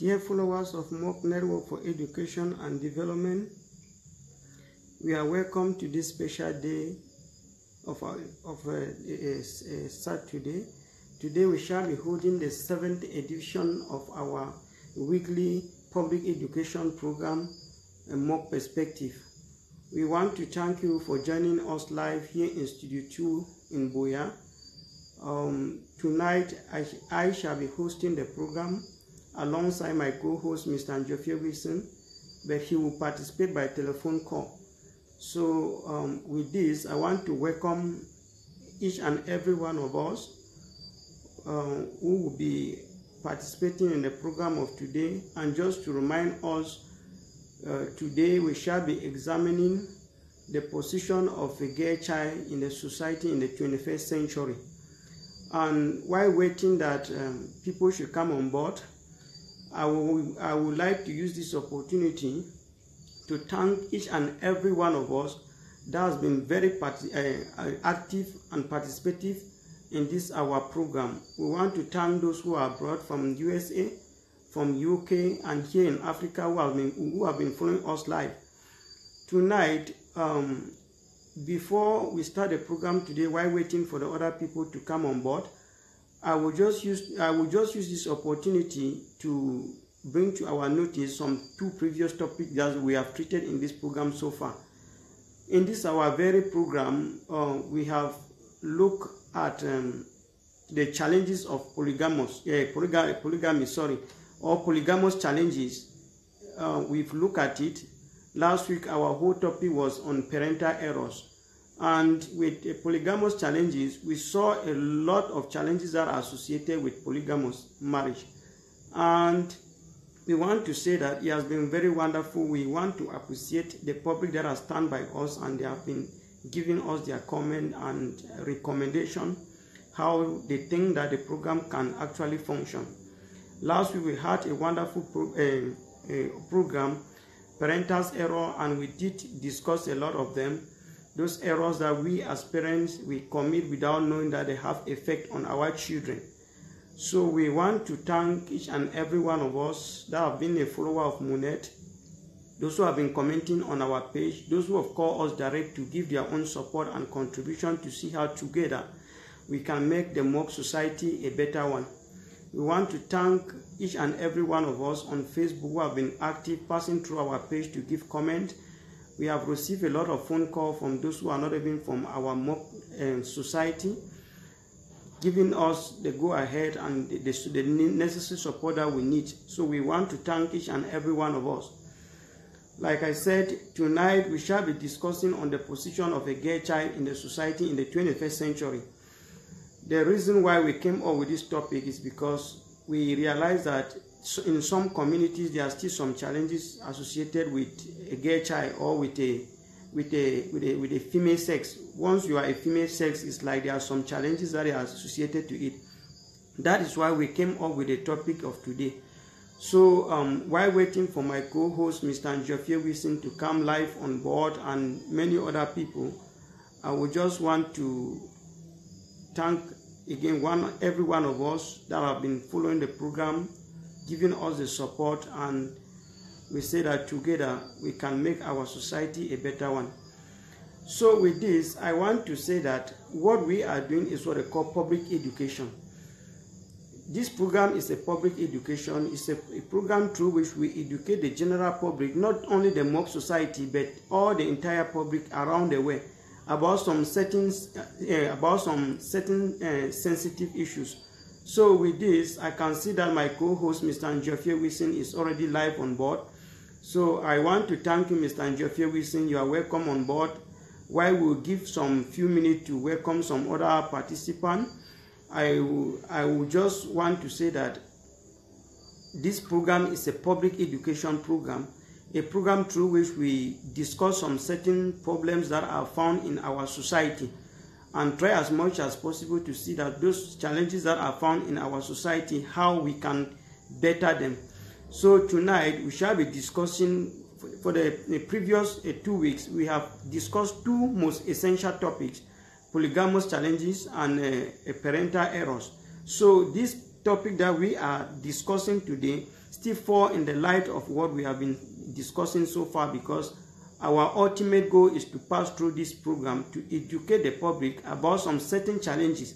Dear followers of MUNED Network for Education and Development, we are welcome to this special day of Saturday. Today we shall be holding the 7th edition of our weekly public education program, MUNED Perspective. We want to thank you for joining us live here in Studio 2 in Boya. Tonight I shall be hosting the program alongside my co-host Mr. Tianguam Rosetang, but he will participate by telephone call. So with this, I want to welcome each and every one of us who will be participating in the program of today. And just to remind us, today we shall be examining the position of a girl child in the society in the 21st century. And while waiting that people should come on board, I would like to use this opportunity to thank each and every one of us that has been very active and participative in this our program. We want to thank those who are abroad from USA, from UK, and here in Africa who have been following us live. Tonight, before we start the program today, while waiting for the other people to come on board, I will just use this opportunity to bring to our notice some two previous topics that we have treated in this program so far. In this our very program, we have looked at the challenges of polygamous challenges. We've looked at it. Last week our whole topic was on parental errors. And with polygamous challenges, we saw a lot of challenges that are associated with polygamous marriage. And we want to say that it has been very wonderful. We want to appreciate the public that has stand by us, and they have been giving us their comment and recommendation, how they think that the program can actually function. Last week we had a wonderful program, parental error, and we did discuss a lot of them. Those errors that we as parents, we commit without knowing that they have effect on our children. So we want to thank each and every one of us that have been a follower of MUNED, those who have been commenting on our page, those who have called us direct to give their own support and contribution to see how together we can make the MUNED society a better one. We want to thank each and every one of us on Facebook who have been active, passing through our page to give comment. We have received a lot of phone calls from those who are not even from our MUNED society, giving us the go-ahead and the necessary support that we need. So we want to thank each and every one of us. Like I said, tonight we shall be discussing on the position of a girl child in the society in the 21st century. The reason why we came up with this topic is because we realize that in some communities there are still some challenges associated with a girl child or with a female sex. Once you are a female sex, it's like there are some challenges that are associated to it. That is why we came up with the topic of today. So while waiting for my co-host Mr. Tianguam Rosetang to come live on board and many other people, I would just want to thank again every one of us that have been following the program, giving us the support, and we say that together we can make our society a better one. So with this, I want to say that what we are doing is what they call public education. This program is a public education. It's a program through which we educate the general public, not only the MUNED society, but all the entire public around the world about some certain sensitive issues. So with this, I can see that my co-host Mr. Tianguam Rosetang is already live on board. So I want to thank you, Mr. Tianguam Rosetang. You are welcome on board. While we'll give some few minutes to welcome some other participants, I will just want to say that this program is a public education program, a program through which we discuss some certain problems that are found in our society and try as much as possible to see that those challenges that are found in our society, how we can better them. So tonight we shall be discussing, for the previous 2 weeks, we have discussed two most essential topics: polygamous challenges and parental errors. So this topic that we are discussing today still fall in the light of what we have been discussing so far, because our ultimate goal is to pass through this program to educate the public about some certain challenges.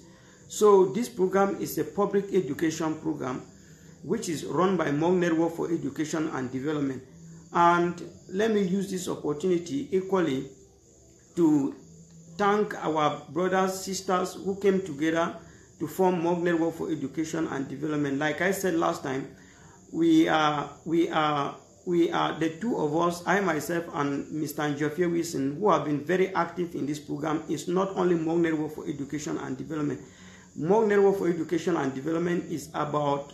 So this program is a public education program which is run by MUNED Network for Education and Development. And let me use this opportunity equally to thank our brothers, sisters who came together to form MUNED Network for Education and Development. Like I said last time, we are the two of us, I myself and Mr. Tianguam Rosetang, who have been very active in this program. Is not only MUNED Network for Education and Development. MUNED Network for Education and Development is about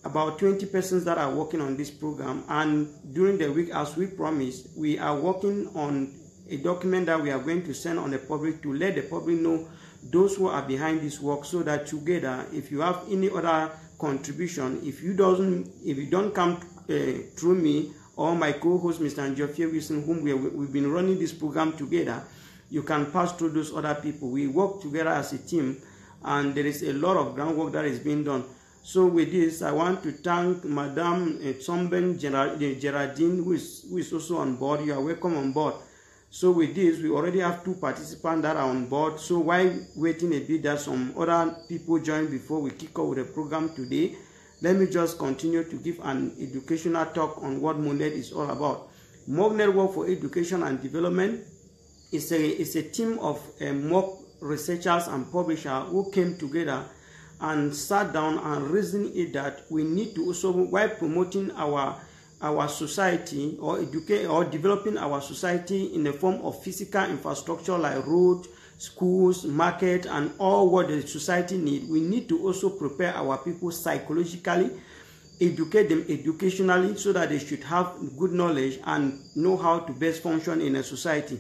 20 persons that are working on this program, and during the week, as we promised, we are working on a document that we are going to send on the public to let the public know those who are behind this work, so that together, if you have any other contribution, if you don't come through me or my co-host Mr. Tianguam Rosetang, whom we've been running this program together, you can pass through those other people. We work together as a team, and there is a lot of groundwork that is being done. So with this, I want to thank Madame Tsomben Geraldine, who is also on board. You are welcome on board. So with this, we already have 2 participants that are on board. So while waiting a bit that some other people join before we kick off with the program today, let me just continue to give an educational talk on what MUNED is all about. MUNED Network for Education and Development is a team of mock researchers and publishers who came together and sat down and reasoned it that we need to also, while promoting our society or developing our society in the form of physical infrastructure like roads, schools, market, and all what the society needs, we need to also prepare our people psychologically, educate them educationally, so that they should have good knowledge and know how to best function in a society.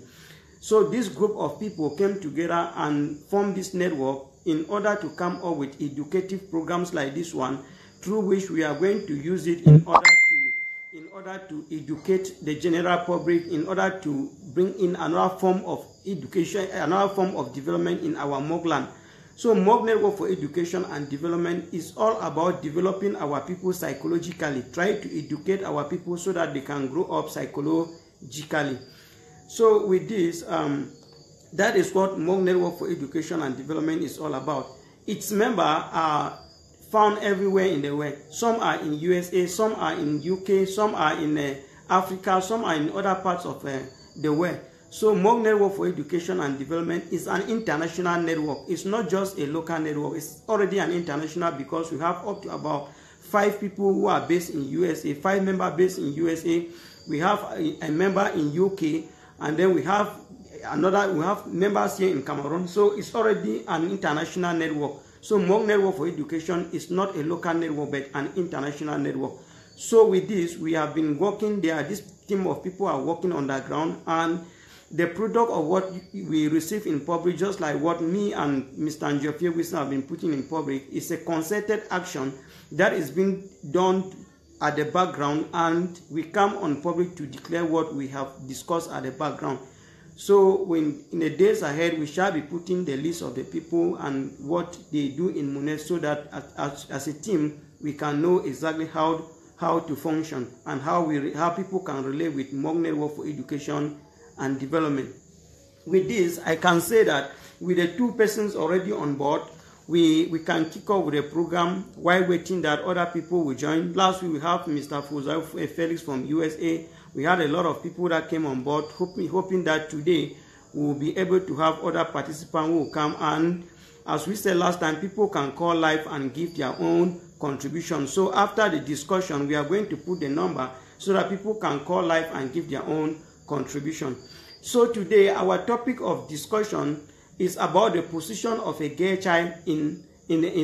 So this group of people came together and formed this network in order to come up with educative programs like this one, through which we are going to use it in order to educate the general public, in order to bring in another form of education, another form of development in our Mogland. So MUNED Network for Education and Development is all about developing our people psychologically, try to educate our people so that they can grow up psychologically. So with this, that is what MUNED Network for Education and Development is all about. Its members are found everywhere in the world. Some are in USA, some are in UK, some are in Africa, some are in other parts of the world. So MUNED Network for Education and Development is an international network. It's not just a local network. It's already an international, because we have up to about 5 people who are based in USA, 5 members based in USA. We have a member in UK, and then we have members here in Cameroon. So it's already an international network. So MUNED Network for Education is not a local network, but an international network. So with this, we have been working there. This team of people are working on the ground, and the product of what we receive in public, just like what me and Mr. Tianguam Rosetang have been putting in public, is a concerted action that is being done at the background, and we come on public to declare what we have discussed at the background. So in the days ahead, we shall be putting the list of the people and what they do in MUNED, so that as a team, we can know exactly how to function and how people can relate with MUNED Network for Education and Development. With this, I can say that with the 2 persons already on board, we can kick off with a program while waiting that other people will join. Last week we have Mr. Felix from USA. We had a lot of people that came on board, hoping that today we will be able to have other participants who will come. And as we said last time, people can call live and give their own contribution. So after the discussion, we are going to put the number so that people can call live and give their own contribution. So today, our topic of discussion is about the position of a gay child in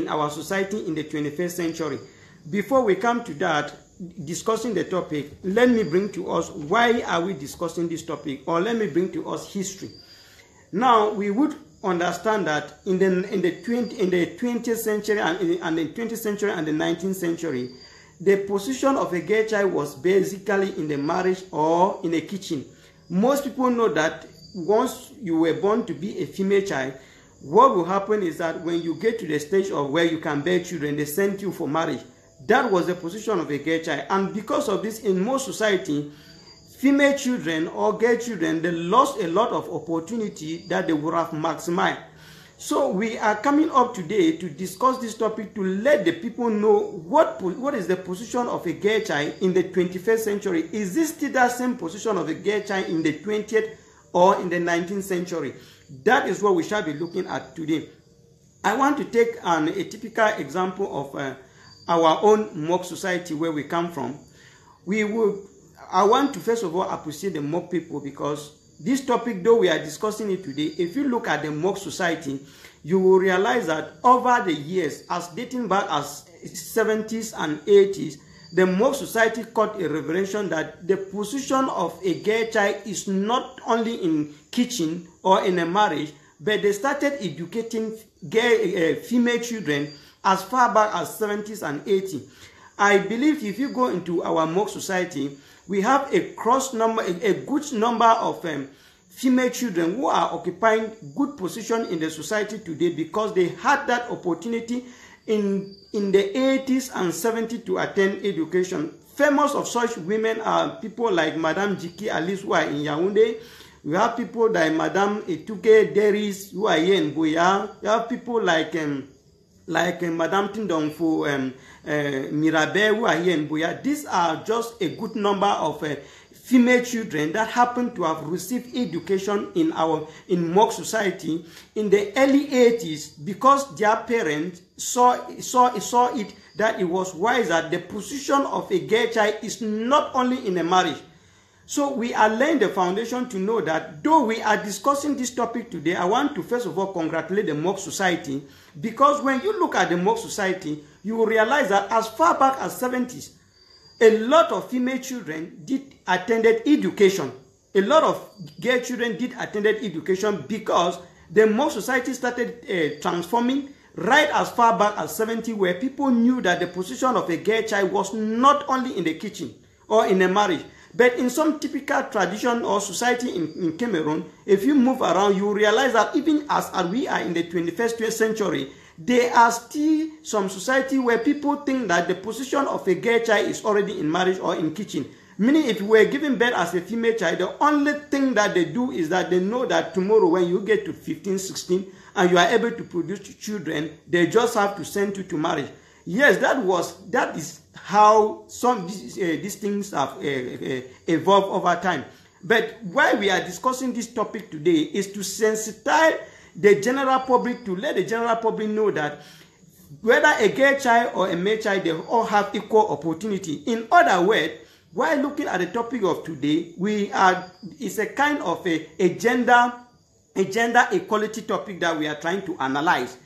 our society in the 21st century. Before we come to that, discussing the topic, let me bring to us why are we discussing this topic, or let me bring to us history. Now, we would understand that in the 20th century and the 20th century and the 19th century, the position of a gay child was basically in the marriage or in the kitchen. Most people know that once you were born to be a female child, what will happen is that when you get to the stage of where you can bear children, they send you for marriage. That was the position of a girl child. And because of this, in most society, female children or girl children, they lost a lot of opportunity that they would have maximized. So we are coming up today to discuss this topic, to let the people know what is the position of a girl child in the 21st century. Is this still the same position of a girl child in the 20th or in the 19th century? That is what we shall be looking at today. I want to take a typical example of our own mock society where we come from. I want to first of all appreciate the mock people, because this topic, though we are discussing it today, if you look at the mock society, you will realize that over the years, as dating back as 70s and 80s, the mock society caught a revelation that the position of a girl child is not only in kitchen or in a marriage, but they started educating female children as far back as 70s and 80s. I believe if you go into our mock society, we have a good number of female children who are occupying good position in the society today, because they had that opportunity in the 80s and 70s to attend education. Famous of such women are people like Madame Jiki Alice, who are in Yaoundé. We have people like Madame Etuke Deris, who are here in Boya. We have people like Madame Tindongfu Mirabe, who are here in Boya. These are just a good number of female children that happen to have received education in mock society in the early 80s, because their parents saw it that it was wise that the position of a girl child is not only in a marriage. So we are laying the foundation to know that though we are discussing this topic today, I want to first of all congratulate the mock society, because when you look at the mock society, you will realize that as far back as 70s, a lot of female children attended education. A lot of girl children attended education, because the mock society started transforming right as far back as 70, where people knew that the position of a girl child was not only in the kitchen or in a marriage, but in some typical tradition or society in Cameroon. If you move around, you realize that even as we are in the 21st century, there are still some society where people think that the position of a girl child is already in marriage or in kitchen. Meaning, if you were given birth as a female child, the only thing that they do is that they know that tomorrow when you get to 15, 16, and you are able to produce children, they just have to send you to marriage. Yes, that is how some these things have evolved over time. But why we are discussing this topic today is to sensitize the general public, to let the general public know that whether a girl child or a male child, they all have equal opportunity. In other words, while looking at the topic of today, it's a kind of a gender equality topic that we are trying to analyze.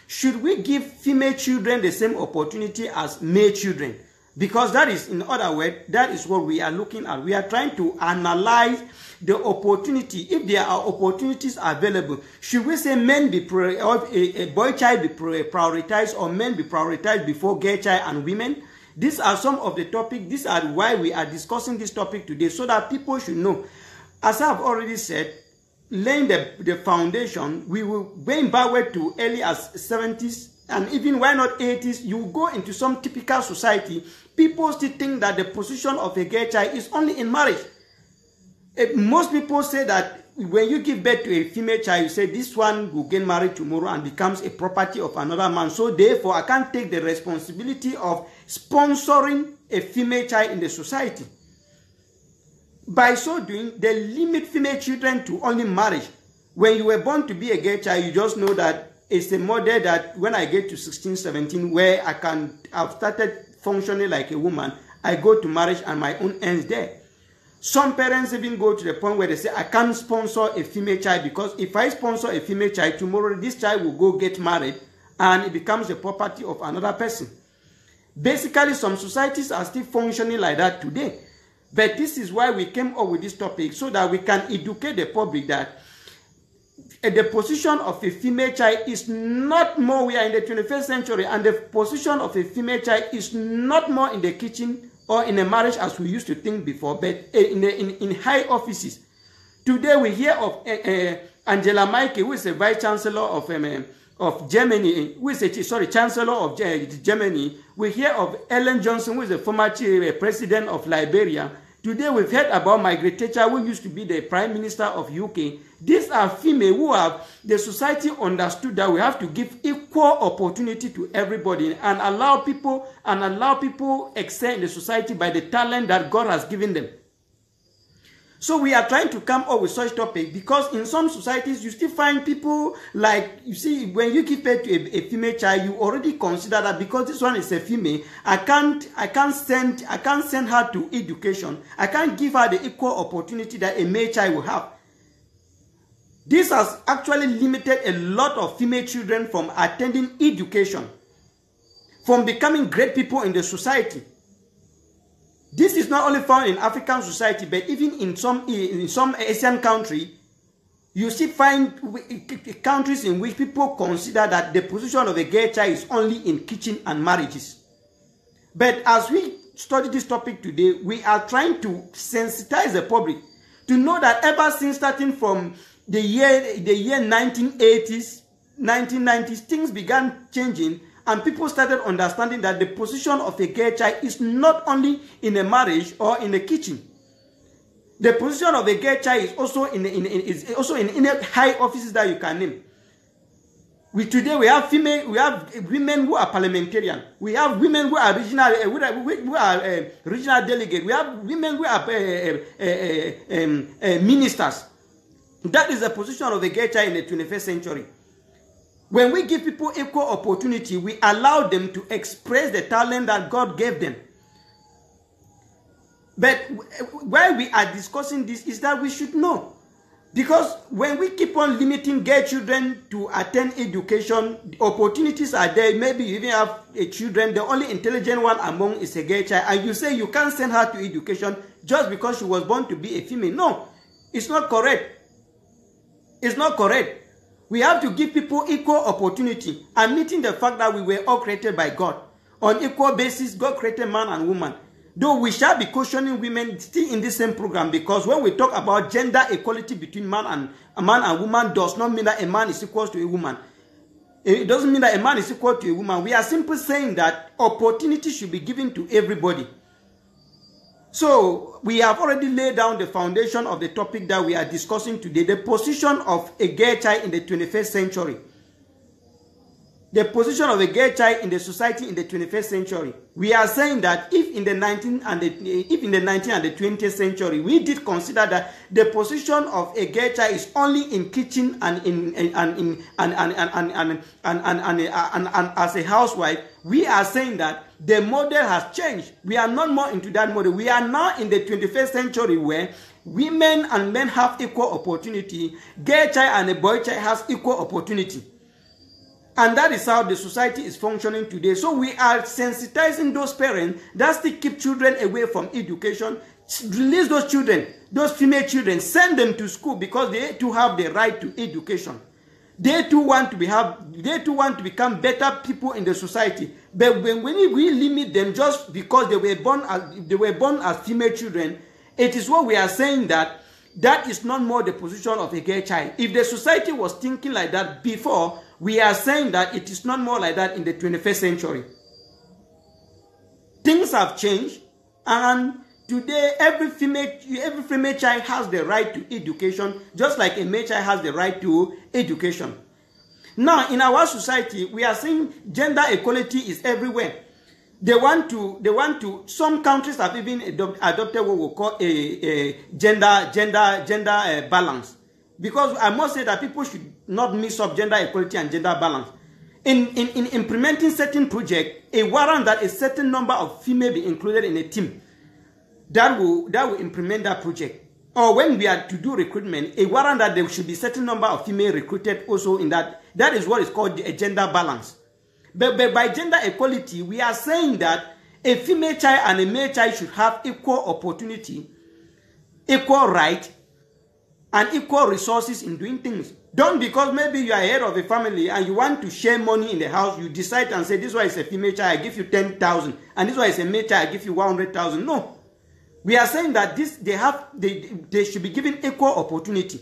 Should we give female children the same opportunity as male children? Because that is, in other words, that is what we are looking at. We are trying to analyze the opportunity. If there are opportunities available, should we say men be a boy child be prioritized, or men be prioritized before girl child and women? These are some of the topics. These are why we are discussing this topic today, so that people should know. As I have already said, laying the foundation, we will going backward to early as 70s, and even why not 80s. You go into some typical society, people still think that the position of a girl child is only in marriage. Most people say that when you give birth to a female child, you say this one will get married tomorrow and becomes a property of another man. So therefore, I can't take the responsibility of sponsoring a female child in the society. By so doing, they limit female children to only marriage. When you were born to be a girl child, you just know that it's a model that when I get to 16, 17, where I've started functioning like a woman, I go to marriage and my own ends there. Some parents even go to the point where they say, I can't sponsor a female child, because if I sponsor a female child, tomorrow this child will go get married and it becomes the property of another person. Basically, some societies are still functioning like that today. But this is why we came up with this topic, so that we can educate the public that the position of a female child is not more, we are in the 21st century, and the position of a female child is not more in the kitchen or in a marriage as we used to think before, but in high offices. Today we hear of Angela Maike, who is a vice chancellor of of Germany, who is Chancellor of Germany. We hear of Ellen Johnson, who is the former president of Liberia. Today we've heard about Margaret Thatcher, who used to be the Prime Minister of UK. These are female who have the society understood that we have to give equal opportunity to everybody and allow people excel in the society by the talent that God has given them. So we are trying to come up with such topic because in some societies you still find people like, you see, when you give birth to a female child, you already consider that because this one is a female, I can't send her to education. I can't give her the equal opportunity that a male child will have. This has actually limited a lot of female children from attending education, from becoming great people in the society. This is not only found in African society, but even in some Asian country, you still find countries in which people consider that the position of a girl child is only in kitchen and marriages. But as we study this topic today, we are trying to sensitize the public to know that ever since starting from the year 1980s, 1990s, things began changing. And people started understanding that the position of a girl child is not only in a marriage or in the kitchen. The position of a girl child is also in high offices that you can name. Today we have women who are parliamentarian. We have women who are regional delegate. We have women who are ministers. That is the position of a girl child in the 21st century. When we give people equal opportunity, we allow them to express the talent that God gave them. But why we are discussing this is that we should know. Because when we keep on limiting girl children to attend education, the opportunities are there. Maybe you even have children, the only intelligent one among is a girl child, and you say you can't send her to education just because she was born to be a female. No, it's not correct. It's not correct. We have to give people equal opportunity, admitting the fact that we were all created by God. On equal basis, God created man and woman. Though we shall be cautioning women still in this same program, because when we talk about gender equality between man and woman, does not mean that a man is equal to a woman. It doesn't mean that a man is equal to a woman. We are simply saying that opportunity should be given to everybody. So we have already laid down the foundation of the topic that we are discussing today, the position of a girl child in the 21st century. The position of a girl child in the society in the 21st century. We are saying that if in the 19th and the 20th century we did consider that the position of a girl child is only in kitchen and as a housewife, we are saying that the model has changed. We are not more into that model. We are now in the 21st century where women and men have equal opportunity. Girl child and a boy child has equal opportunity. And that is how the society is functioning today. So we are sensitizing those parents that still keep children away from education. Release those children, those female children, send them to school because they too have the right to education. They too want to become better people in the society. But when we limit them just because they were born as female children, it is what we are saying that is not more the position of a girl child. If the society was thinking like that before, we are saying that it is not more like that in the 21st century. Things have changed, and today every female child has the right to education, just like a male child has the right to education. Now, in our society, we are seeing gender equality is everywhere. Some countries have even adopted what we call a gender balance. Because I must say that people should not mix up gender equality and gender balance. In implementing certain project, a warrant that a certain number of female be included in a team that will implement that project. Or when we are to do recruitment, a warrant that there should be certain number of female recruited also in that. That is what is called a gender balance. But by gender equality, we are saying that a female child and a male child should have equal opportunity, equal right, and equal resources in doing things. Don't because maybe you are head of a family and you want to share money in the house, you decide and say, this one is a female child, I give you 10,000, and this one is a male child, I give you 100,000. No. We are saying that they should be given equal opportunity.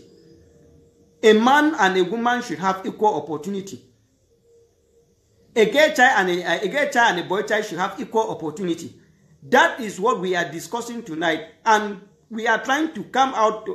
A man and a woman should have equal opportunity. A girl child and a boy child should have equal opportunity. That is what we are discussing tonight, and we are trying to come out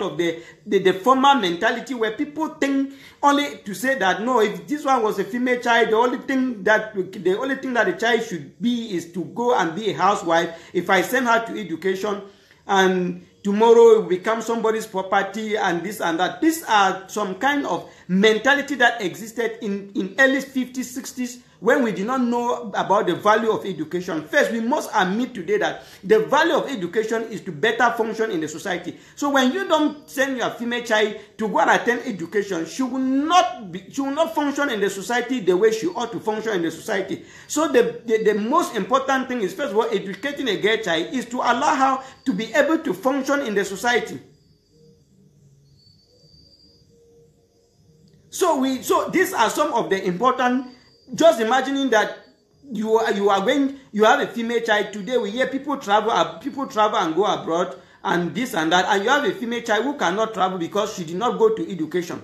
of the former mentality where people think only to say that no, if this one was a female child, the only thing that the child should be is to go and be a housewife. If I send her to education, and tomorrow it will become somebody's property, and this and that. These are some kind of mentality that existed in early 50s, 60s, when we did not know about the value of education. First, we must admit today that the value of education is to better function in the society. So when you don't send your female child to go and attend education, she will not function in the society the way she ought to function in the society. So the most important thing is, first of all, educating a girl child is to allow her to be able to function in the society. So these are some of the important. Just imagining that you have a female child. Today we hear people travel and go abroad and this and that, and you have a female child who cannot travel because she did not go to education.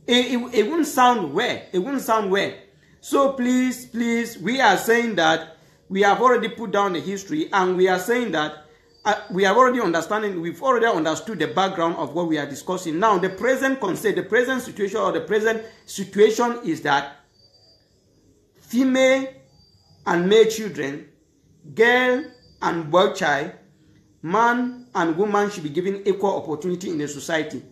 It won't sound well. It won't sound well. So please, we are saying that we have already put down the history, and we are saying that we've already understood the background of what we are discussing. Now, the present situation is that female and male children, girl and boy child, man and woman should be given equal opportunity in the society.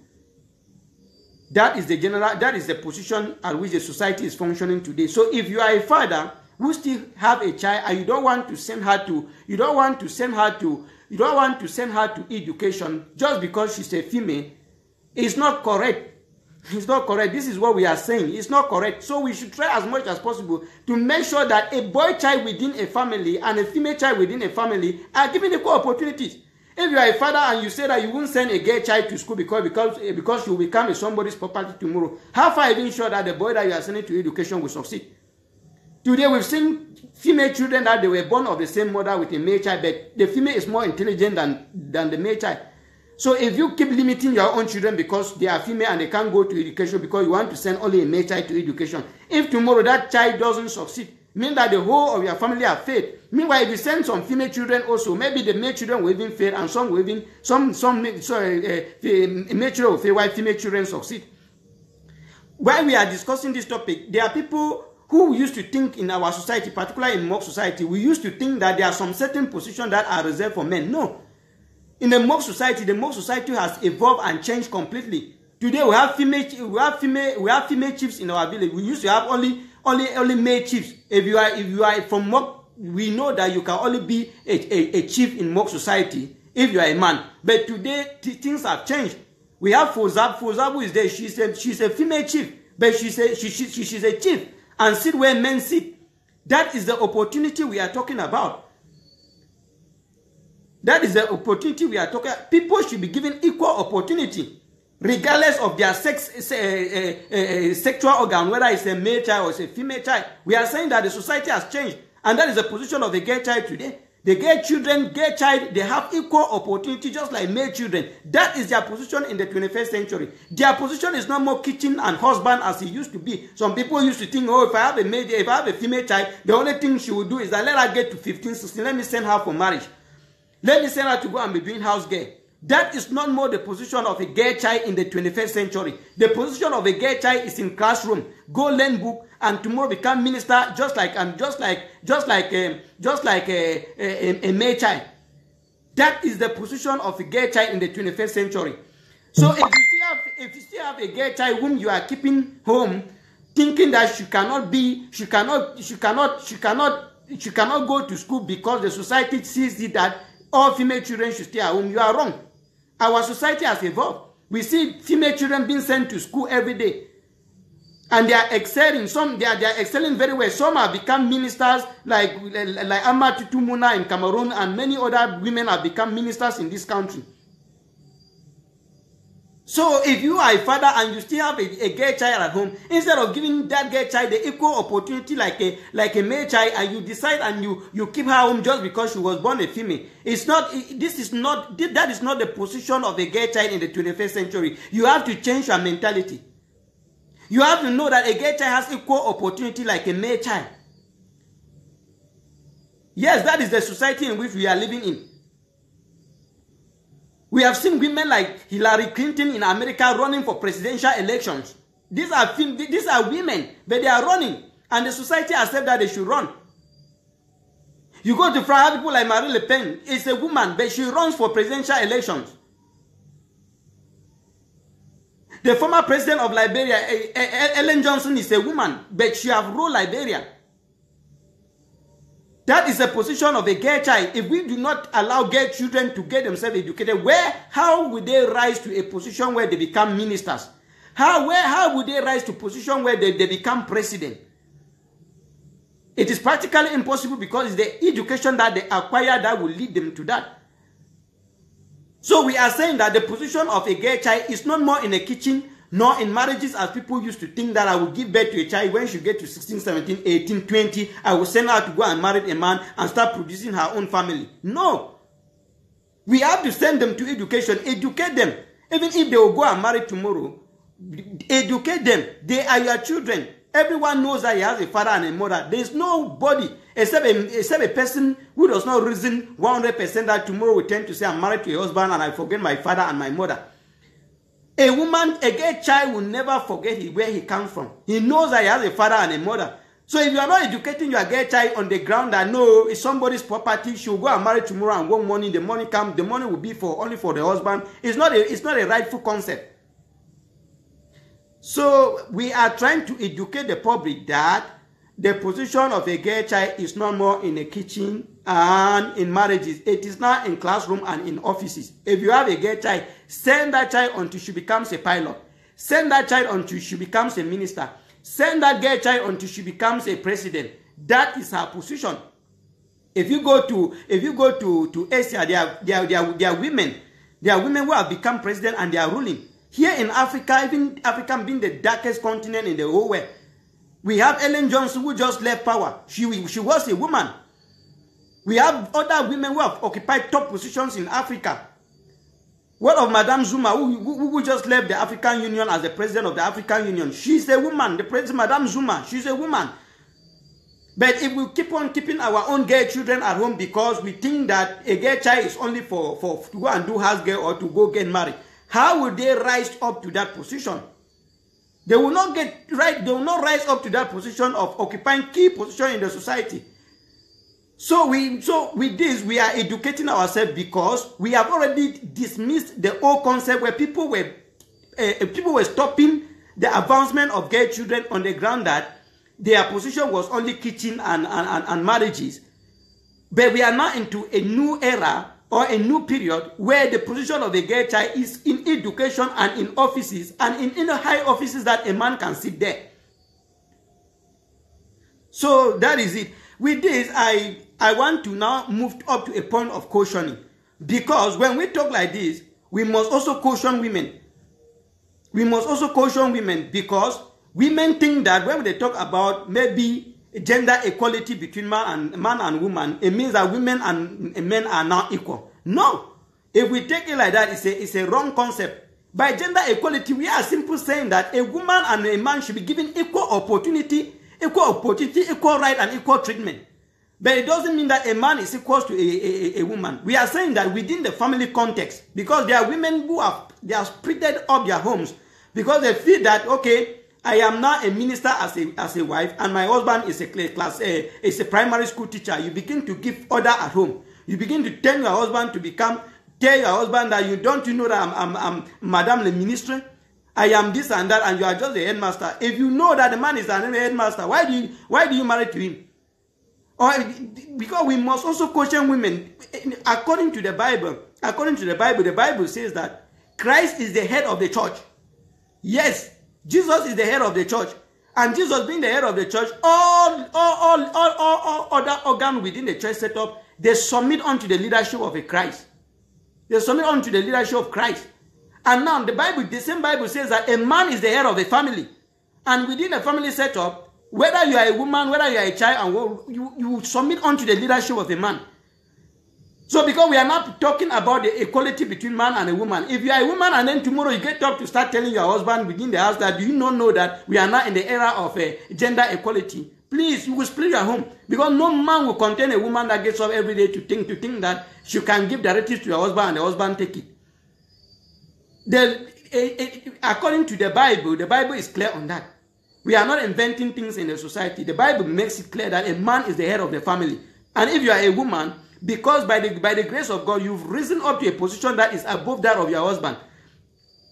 That is the position at which the society is functioning today. So if you are a father who still have a child and you don't want to send her to education just because she's a female, it's not correct. It's not correct. This is what we are saying. It's not correct. So we should try as much as possible to make sure that a boy child within a family and a female child within a family are given equal opportunities. If you are a father and you say that you won't send a girl child to school because she will become somebody's property tomorrow, how far are you sure that the boy that you are sending to education will succeed? Today we've seen female children that they were born of the same mother with a male child, but the female is more intelligent than the male child. So if you keep limiting your own children because they are female and they can't go to education because you want to send only a male child to education, if tomorrow that child doesn't succeed, mean that the whole of your family have failed. Meanwhile, if you send some female children also, maybe the male children will even fail, and some will even male children will fail while female children succeed. While we are discussing this topic, there are people who used to think in our society, particularly in mock society, we used to think that there are some certain positions that are reserved for men. No. In the mock society has evolved and changed completely. Today we have female chiefs in our village. We used to have only male chiefs. If you are from mock, we know that you can only be a chief in mock society if you are a man. But today things have changed. We have Fozab. Fozab who is there. She's a female chief, but she's a chief and sit where men sit. That is the opportunity we are talking about. That is the opportunity we are talking about. People should be given equal opportunity, regardless of their sexual organ, whether it's a male child or it's a female child. We are saying that the society has changed, and that is the position of the girl child today. The girl child, they have equal opportunity just like male children. That is their position in the 21st century. Their position is not more kitchen and husband as it used to be. Some people used to think, oh, if I have a female child, the only thing she will do is that let her get to 15, 16, let me send her for marriage. Let me send her to go and be doing house girl. That is not more the position of a girl child in the 21st century. The position of a girl child is in classroom. Go learn book and tomorrow become minister just like a male child. That is the position of a girl child in the 21st century. So if you still have a girl child whom you are keeping home, thinking that she cannot go to school because the society sees it that all female children should stay at home, you are wrong. Our society has evolved. We see female children being sent to school every day. And they are excelling. Some they are excelling very well. Some have become ministers like Amatu Tumuna in Cameroon, and many other women have become ministers in this country. So if you are a father and you still have a girl child at home, instead of giving that girl child the equal opportunity like a male child, and you decide and you keep her home just because she was born a female, that is not the position of a girl child in the 21st century. You have to change your mentality. You have to know that a girl child has equal opportunity like a male child. Yes, that is the society in which we are living in. We have seen women like Hillary Clinton in America running for presidential elections. These are women, but they are running. And the society accepts that they should run. You go to France, people like Marine Le Pen, is a woman, but she runs for presidential elections. The former president of Liberia, Ellen Johnson, is a woman, but she has ruled Liberia. That is the position of a girl child. If we do not allow girl children to get themselves educated, how will they rise to a position where they become ministers? How will they rise to a position where they become president? It is practically impossible because it's the education that they acquire that will lead them to that. So we are saying that the position of a girl child is not more in a kitchen, nor in marriages as people used to think that I will give birth to a child when she gets to 16, 17, 18, 20. I will send her to go and marry a man and start producing her own family. No. We have to send them to education. Educate them. Even if they will go and marry tomorrow, educate them. They are your children. Everyone knows that he has a father and a mother. There is nobody except a person who does not reason 100% that tomorrow will tend to say I'm married to a husband and I forget my father and my mother. A woman, a gay child will never forget where he comes from. He knows that he has a father and a mother. So if you are not educating your gay child on the ground that no, it's somebody's property, she will go and marry tomorrow and one morning the money comes, the money will be only for the husband. It's not a rightful concept. So we are trying to educate the public that the position of a girl child is not more in a kitchen and in marriages. It is now in classroom and in offices. If you have a girl child, send that child until she becomes a pilot. Send that child until she becomes a minister. Send that girl child until she becomes a president. That is her position. If you go to Asia, there are women. There are women who have become president and they are ruling. Here in Africa, even Africa being the darkest continent in the whole world, we have Ellen Johnson who just left power. She was a woman. We have other women who have occupied top positions in Africa. What of Madame Zuma, who just left the African Union as the president of the African Union? She's a woman. The president, Madame Zuma, she's a woman. But if we keep on keeping our own gay children at home because we think that a gay child is only for to go and do house girl or to go get married, how will they rise up to that position? They will not rise up to that position of occupying key position in the society. So with this, we are educating ourselves because we have already dismissed the old concept where people were stopping the advancement of gay children on the ground that their position was only kitchen and marriages. But we are now into a new era or a new period where the position of a gay child is in education and in offices and in high offices that a man can sit there. So that is it. With this, I want to now move up to a point of cautioning. Because when we talk like this, we must also caution women. We must also caution women because women think that when they talk about maybe gender equality between man and woman, it means that women and men are now equal. No. If we take it like that, it's a wrong concept. By gender equality, we are simply saying that a woman and a man should be given equal opportunity, equal right, and equal treatment. But it doesn't mean that a man is equal to a woman. We are saying that within the family context, because there are women who they have splitted up their homes because they feel that, okay, I am now a minister as a wife, and my husband is a primary school teacher. You begin to give order at home. You begin to tell your husband that you don't know that I'm Madame le Ministre. I am this and that, and you are just the headmaster. If you know that the man is an headmaster, why do you marry to him? Or because we must also caution women. According to the Bible, the Bible says that Christ is the head of the church. Yes, Jesus is the head of the church. And Jesus being the head of the church, all other organs within the church setup, they submit unto the leadership of a Christ. They submit unto the leadership of Christ. And now the same Bible says that a man is the head of a family. And within a family setup, whether you are a woman, whether you are a child, and you submit unto the leadership of a man. So because we are not talking about the equality between man and a woman. If you are a woman and then tomorrow you get up to start telling your husband within the house that do you not know that we are now in the era of gender equality, please, you will split your home. Because no man will contain a woman that gets up every day to think that she can give directives to your husband and the husband take it. According to the Bible is clear on that. We are not inventing things in the society. The Bible makes it clear that a man is the head of the family. And if you are a woman, because by the grace of God, you've risen up to a position that is above that of your husband.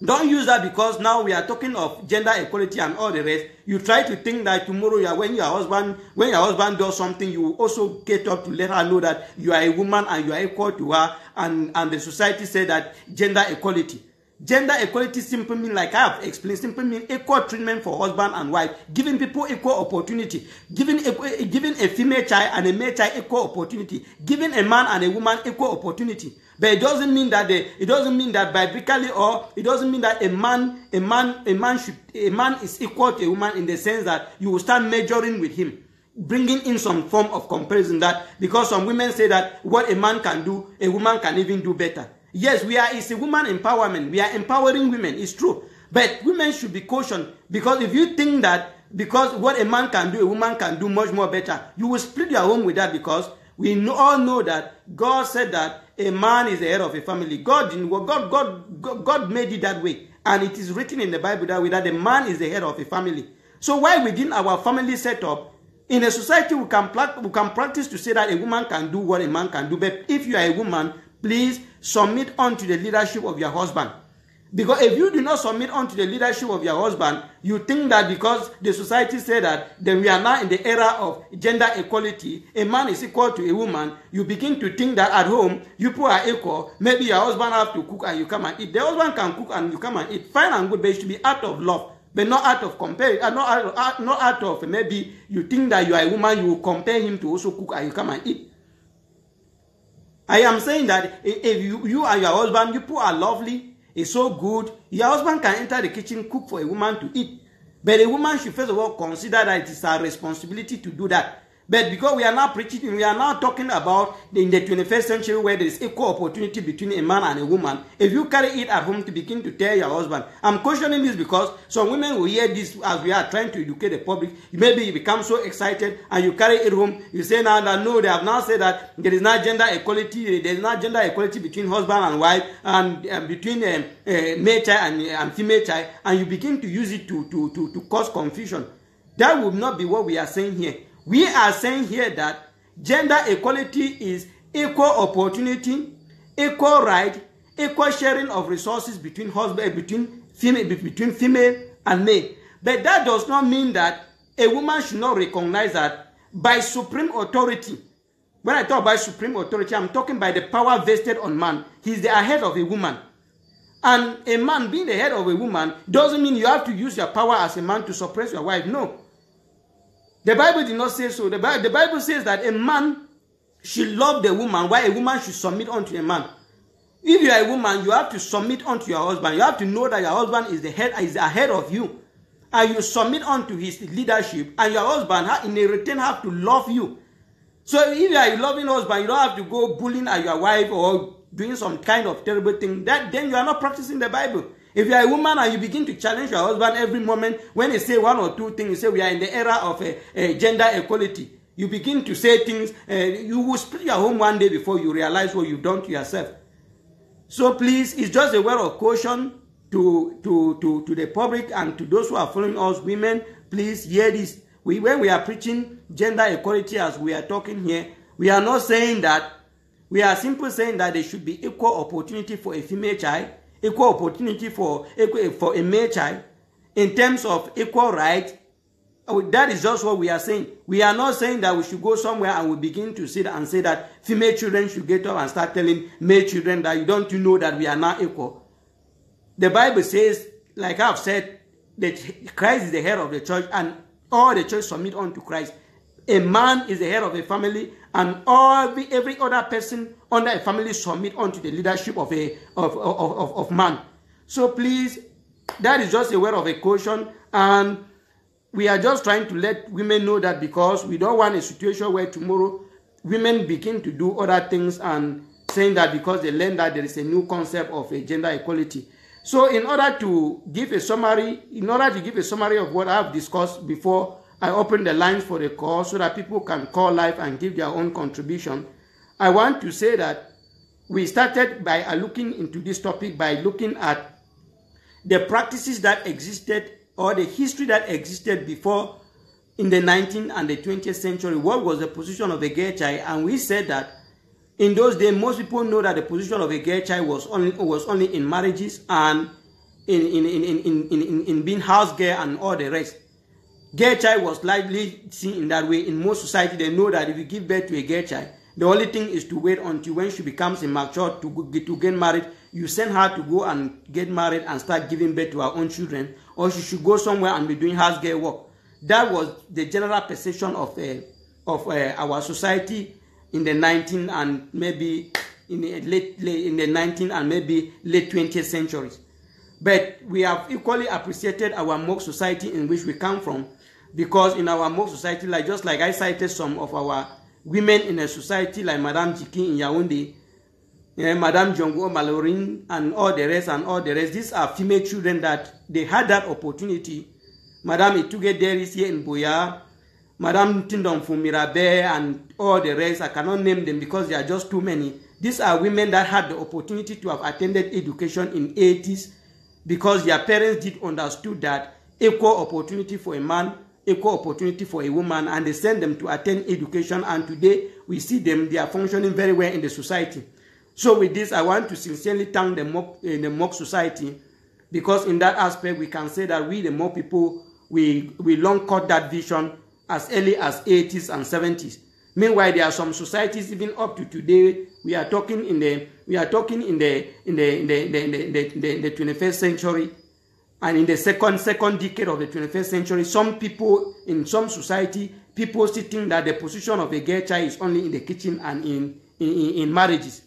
Don't use that because now we are talking of gender equality and all the rest. You try to think that tomorrow when your husband does something, you will also get up to let her know that you are a woman and you are equal to her, and the society say that gender equality. Gender equality simply means, like I have explained, simply means equal treatment for husband and wife, giving people equal opportunity, giving a female child and a male child equal opportunity, giving a man and a woman equal opportunity. But it doesn't mean that biblically, or it doesn't mean that a man is equal to a woman in the sense that you will start measuring with him, bringing in some form of comparison, that because some women say that what a man can do, a woman can even do better. Yes, it's a woman empowerment. We are empowering women. It's true. But women should be cautioned, because if you think that because what a man can do, a woman can do much more better, you will split your home with that, because we all know that God said that a man is the head of a family. God made it that way. And it is written in the Bible that way, that a man is the head of a family. So why within our family setup, in a society we can practice to say that a woman can do what a man can do. But if you are a woman, please submit unto the leadership of your husband. Because if you do not submit unto the leadership of your husband, you think that because the society said that, then we are now in the era of gender equality, a man is equal to a woman, you begin to think that at home, you people are equal, maybe your husband have to cook and you come and eat. The husband can cook and you come and eat, fine and good, but it should be out of love, but not out of compare, not out of maybe you think that you are a woman, you will compare him to also cook and you come and eat. I am saying that if you and your husband, you people are lovely, it's so good, your husband can enter the kitchen, cook for a woman to eat. But a woman should first of all consider that it is her responsibility to do that. But because we are now preaching, we are now talking about in the 21st century where there is equal opportunity between a man and a woman. If you carry it at home to begin to tell your husband, I'm questioning this because some women will hear this as we are trying to educate the public. Maybe you become so excited and you carry it home. You say now that no, they have now said that there is not gender equality. There is not gender equality between husband and wife, and between male child and female child, and you begin to use it to cause confusion. That would not be what we are saying here. We are saying here that gender equality is equal opportunity, equal right, equal sharing of resources between female and male. But that does not mean that a woman should not recognize that by supreme authority. When I talk about supreme authority, I'm talking by the power vested on man. He's the head of a woman. And a man being the head of a woman doesn't mean you have to use your power as a man to suppress your wife. No. The Bible did not say so. The Bible says that a man should love the woman, while a woman should submit unto a man. If you are a woman, you have to submit unto your husband. You have to know that your husband is ahead of you. And you submit unto his leadership. And your husband, in a return, have to love you. So if you are a loving husband, you don't have to go bullying at your wife or doing some kind of terrible thing. Then you are not practicing the Bible. If you are a woman and you begin to challenge your husband every moment, when he say one or two things, you say we are in the era of gender equality. You begin to say things, you will split your home one day before you realize what you've done to yourself. So please, it's just a word of caution to the public and to those who are following us, women. Please hear this. When we are preaching gender equality as we are talking here, we are not saying that, we are simply saying that there should be equal opportunity for a female child, equal opportunity for a male child, in terms of equal right. That is just what we are saying. We are not saying that we should go somewhere and we begin to sit and say that female children should get up and start telling male children that you don't know that we are not equal. The Bible says, like I have said, that Christ is the head of the church and all the church submit unto Christ. A man is the head of a family, and every other person under a family submit unto the leadership of man. So please, that is just a word of a caution, and we are just trying to let women know that, because we don't want a situation where tomorrow women begin to do other things and saying that because they learned that there is a new concept of a gender equality. So in order to give a summary, of what I have discussed before I open the lines for the call so that people can call live and give their own contribution, I want to say that we started by looking into this topic by looking at the practices that existed or the history that existed before in the 19th and the 20th century. What was the position of a girl child? And we said that in those days, most people know that the position of a girl child was only in marriages and in being house girl and all the rest. Girl child was likely seen in that way. In most society, they know that if you give birth to a girl child, the only thing is to wait until when she becomes immature to get married. You send her to go and get married and start giving birth to her own children, or she should go somewhere and be doing house girl work. That was the general perception of our society in the 19th and maybe in the late 19th and maybe late 20th centuries. But we have equally appreciated our mock society in which we come from, because in our mock society, just like I cited some of our women in a society like Madame Jiki in Yaoundé, Madame Jongo Malorin and all the rest, these are female children that they had that opportunity. Madame Ituge Deris here in Boya, Madame Tindom Fumirabe and all the rest, I cannot name them because there are just too many. These are women that had the opportunity to have attended education in 80s because their parents did understood that equal opportunity for a man, equal opportunity for a woman, and they send them to attend education, and today we see them, they are functioning very well in the society. So with this, I want to sincerely thank the mock society, because in that aspect we can say that we the mock people, we long caught that vision as early as 80s and 70s. Meanwhile, there are some societies even up to today. We are talking in the 21st century, and in the second decade of the 21st century, some people in some society, people still think that the position of a girl child is only in the kitchen and in marriages.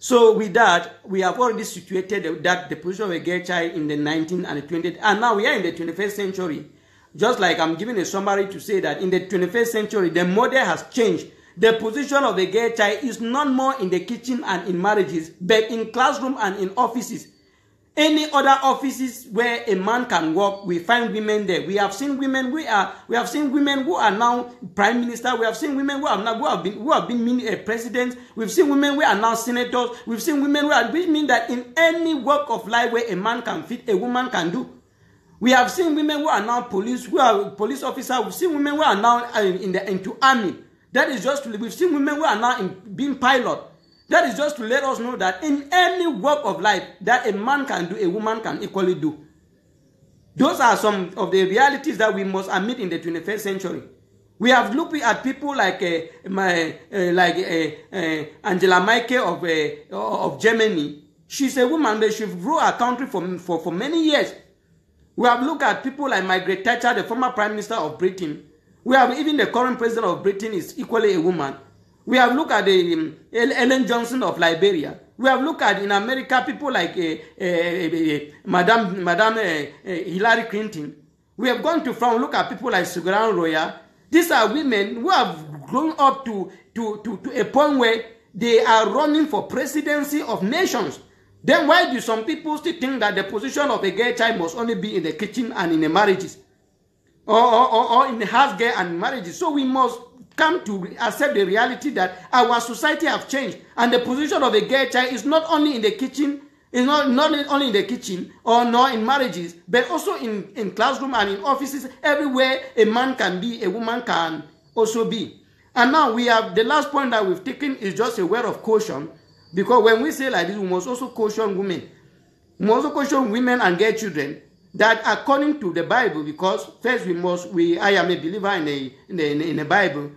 So with that, we have already situated that the position of a girl child in the 19th and the 20th, and now we are in the 21st century. Just like I'm giving a summary to say that in the 21st century, the model has changed. The position of a girl child is not more in the kitchen and in marriages, but in classroom and in offices. Any other offices where a man can work, we find women there. We have seen women. We have seen women who are now prime minister. We have seen women who have been presidents. We've seen women who are now senators. We've seen women which mean that in any work of life where a man can fit, a woman can do. We have seen women who are now police, who are police officers. We've seen women who are now into army. That is just we've seen women who are now being pilot. That is just to let us know that in any work of life that a man can do, a woman can equally do. Those are some of the realities that we must admit in the 21st century. We have looked at people like Angela Merkel of Germany. She's a woman, but she ruled our country for many years. We have looked at people like Margaret Thatcher, the former Prime Minister of Britain. We have even the current President of Britain is equally a woman. We have looked at Ellen Johnson of Liberia. We have looked at in America people like Madame Hillary Clinton. We have gone to France, look at people like Ségolène Royal. These are women who have grown up to a point where they are running for presidency of nations. Then why do some people still think that the position of a girl child must only be in the kitchen and in the marriages? Or in the house girl and marriages? So we must come to accept the reality that our society have changed, and the position of a girl child is not only in the kitchen, is not only in the kitchen or nor in marriages, but also in classroom and in offices. Everywhere a man can be, a woman can also be. And now we have the last point that we've taken is just a word of caution, because when we say like this, we must also caution women. We must also caution women and girl children that according to the Bible, because first I am a believer in the Bible,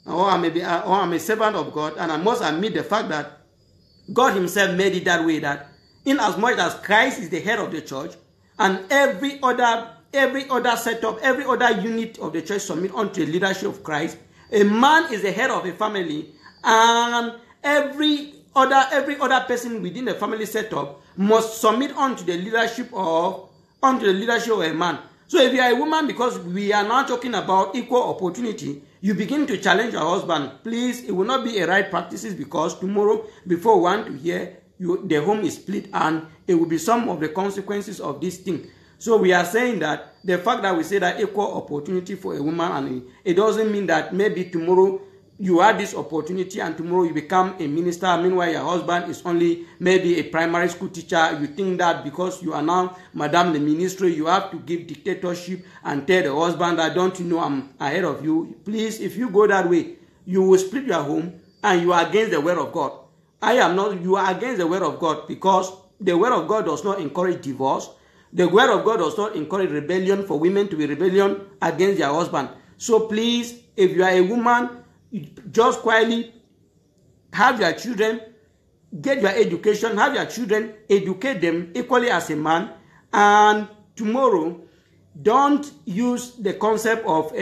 or I'm a servant of God, and I must admit the fact that God himself made it that way, that in as much as Christ is the head of the church, and every other setup, every other unit of the church submit unto the leadership of Christ, a man is the head of a family, and every other person within the family setup must submit unto the leadership of a man. So if you are a woman, because we are now talking about equal opportunity, you begin to challenge your husband, please, it will not be a right practices, because tomorrow, before one to hear, the home is split, and it will be some of the consequences of this thing. So we are saying that the fact that we say that equal opportunity for a woman, and it doesn't mean that maybe tomorrow you had this opportunity and tomorrow you become a minister, meanwhile your husband is only maybe a primary school teacher. You think that because you are now Madame the Ministry, you have to give dictatorship and tell the husband that, don't you know I'm ahead of you. Please, if you go that way, you will split your home and you are against the word of God. I am not. You are against the word of God, because the word of God does not encourage divorce. The word of God does not encourage rebellion, for women to be rebellion against their husband. So please, if you are a woman, just quietly have your children, get your education, have your children, educate them equally as a man, and tomorrow don't use the concept of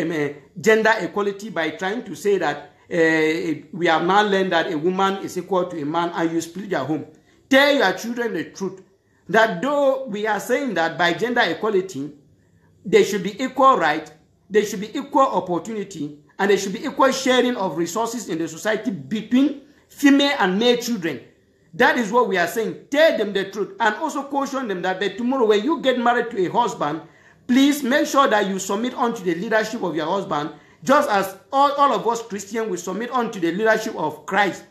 gender equality by trying to say that we have now learned that a woman is equal to a man and you split your home. Tell your children the truth, that though we are saying that by gender equality, there should be equal right, there should be equal opportunity, and there should be equal sharing of resources in the society between female and male children. That is what we are saying. Tell them the truth, and also caution them that tomorrow when you get married to a husband, please make sure that you submit unto the leadership of your husband, just as all of us Christians will submit unto the leadership of Christ.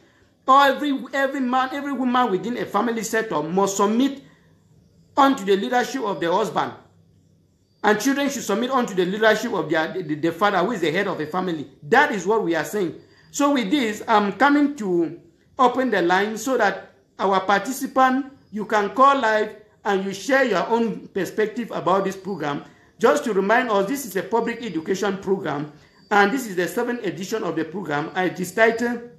Every man, every woman within a family setup must submit unto the leadership of the husband. And children should submit unto the leadership of the father, who is the head of a family. That is what we are saying. So with this, I'm coming to open the line so that our participant, you can call live and you share your own perspective about this program. Just to remind us, this is a public education program, and this is the 7th edition of the program. It is titled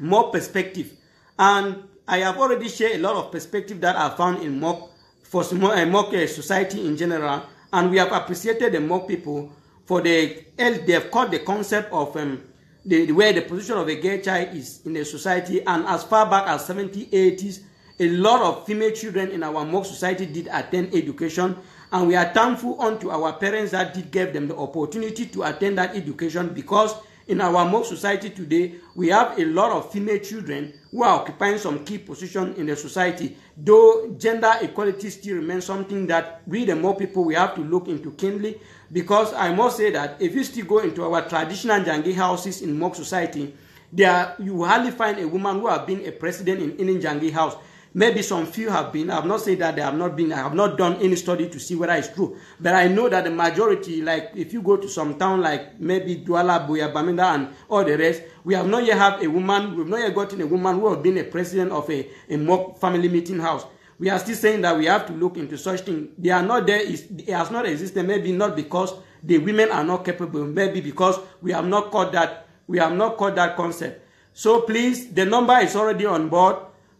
More Perspective. And I have already shared a lot of perspective that I found in Mock society in general. And we have appreciated the Mock people for they have caught the concept of where the position of a gay child is in the society. And as far back as 70s, 80s, a lot of female children in our Mock society did attend education. And we are thankful unto our parents that did give them the opportunity to attend that education, because in our Mock society today, we have a lot of female children who are occupying some key position in the society. Though gender equality still remains something that we, the Mock people, we have to look into keenly, because I must say that if you still go into our traditional Jangi houses in Mock society, you hardly find a woman who have been a president in any Jangi house. Maybe some few have been. I have not said that they have not been. I have not done any study to see whether it's true. But I know that the majority, like if you go to some town like maybe Douala, Buea, Bamenda, and all the rest, we have not yet have a woman, we've not yet gotten a woman who has been a president of a Mock family meeting house. We are still saying that we have to look into such things. They are not there. It has not existed. Maybe not because the women are not capable. Maybe because we have not caught that. We have not caught that concept. So please, the number is already on board.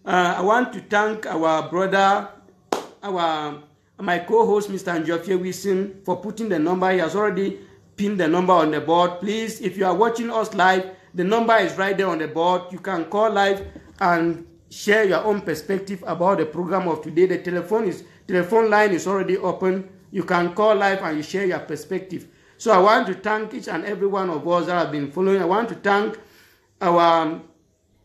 I want to thank our brother, my co-host, Mr. Njofie Wilson, for putting the number. He has already pinned the number on the board. Please, if you are watching us live, the number is right there on the board. You can call live and share your own perspective about the program of today. The telephone line is already open. You can call live and you share your perspective. So I want to thank each and every one of us that have been following. I want to thank our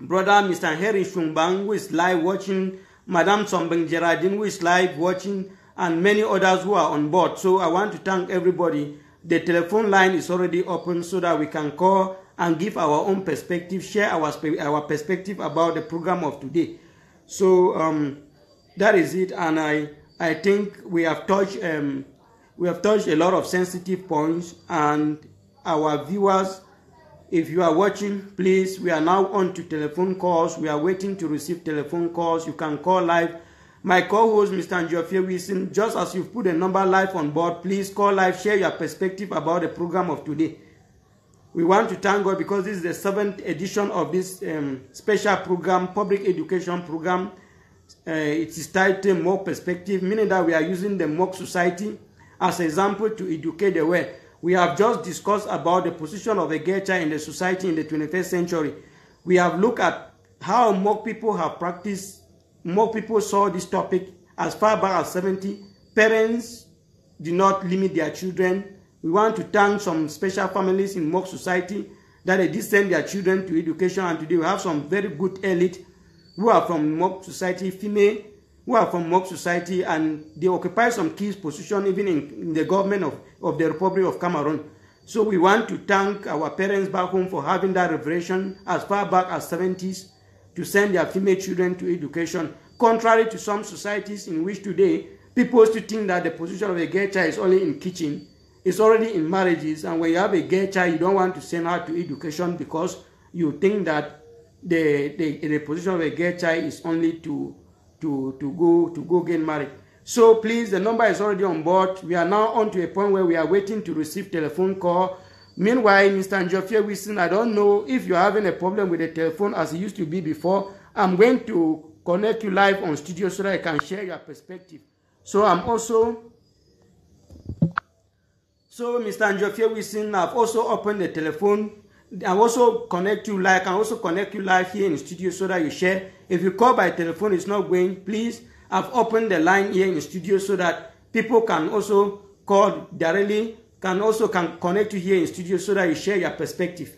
brother Mr. Henry Shumbang, who is live watching, Madame Sombeng Gerardine, who is live watching, and many others who are on board. So I want to thank everybody. The telephone line is already open so that we can call and give our own perspective, share our perspective about the program of today. So that is it, and I think we have touched a lot of sensitive points, and our viewers, if you are watching, please, we are now on to telephone calls. We are waiting to receive telephone calls. You can call live. My co-host, Mr. Njofie Wilson, just as you've put a number live on board, please call live, share your perspective about the program of today. We want to thank God because this is the 7th edition of this special program, public education program. It is titled More Perspective, meaning that we are using the Mock society as an example to educate the world. We have just discussed about the position of a gay child in the society in the 21st century. We have looked at how Mock people have practiced. Mock people saw this topic as far back as 70. Parents do not limit their children. We want to thank some special families in Mok society that they did send their children to education, and today we have some very good elite who are from Mok society, female, who are from Mok society, and they occupy some key position even in the government of the Republic of Cameroon. So we want to thank our parents back home for having that revelation as far back as 70s to send their female children to education, contrary to some societies in which today people still think that the position of a girl child is only in kitchen. It's already in marriages, and when you have a girl child, you don't want to send her to education because you think that the position of a girl child is only to go get married. So please, the number is already on board. We are now on to a point where we are waiting to receive telephone call. Meanwhile, Mr. Njofie Wilson, I don't know if you're having a problem with the telephone as it used to be before. I'm going to connect you live on studio so that I can share your perspective. So Mr. Njofie Wilson, I've also opened the telephone. I also connect you live. I can also connect you live here in the studio so that you share. If you call by telephone, it's not going. Please, I've opened the line here in the studio so that people can also call directly, can connect you here in the studio so that you share your perspective.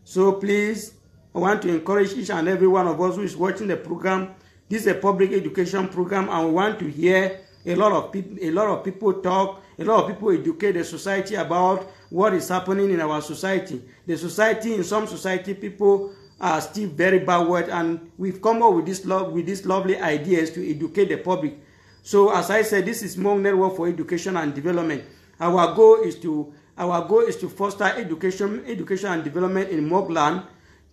So please, I want to encourage each and every one of us who is watching the program. This is a public education program, and we want to hear a lot of people talk, a lot of people educate the society about what is happening in our society. The society, in some society, people are still very backward, and we've come up with these lovely ideas to educate the public. So as I said, this is MUNED Network for Education and Development. Our goal is to foster education and development in Mok land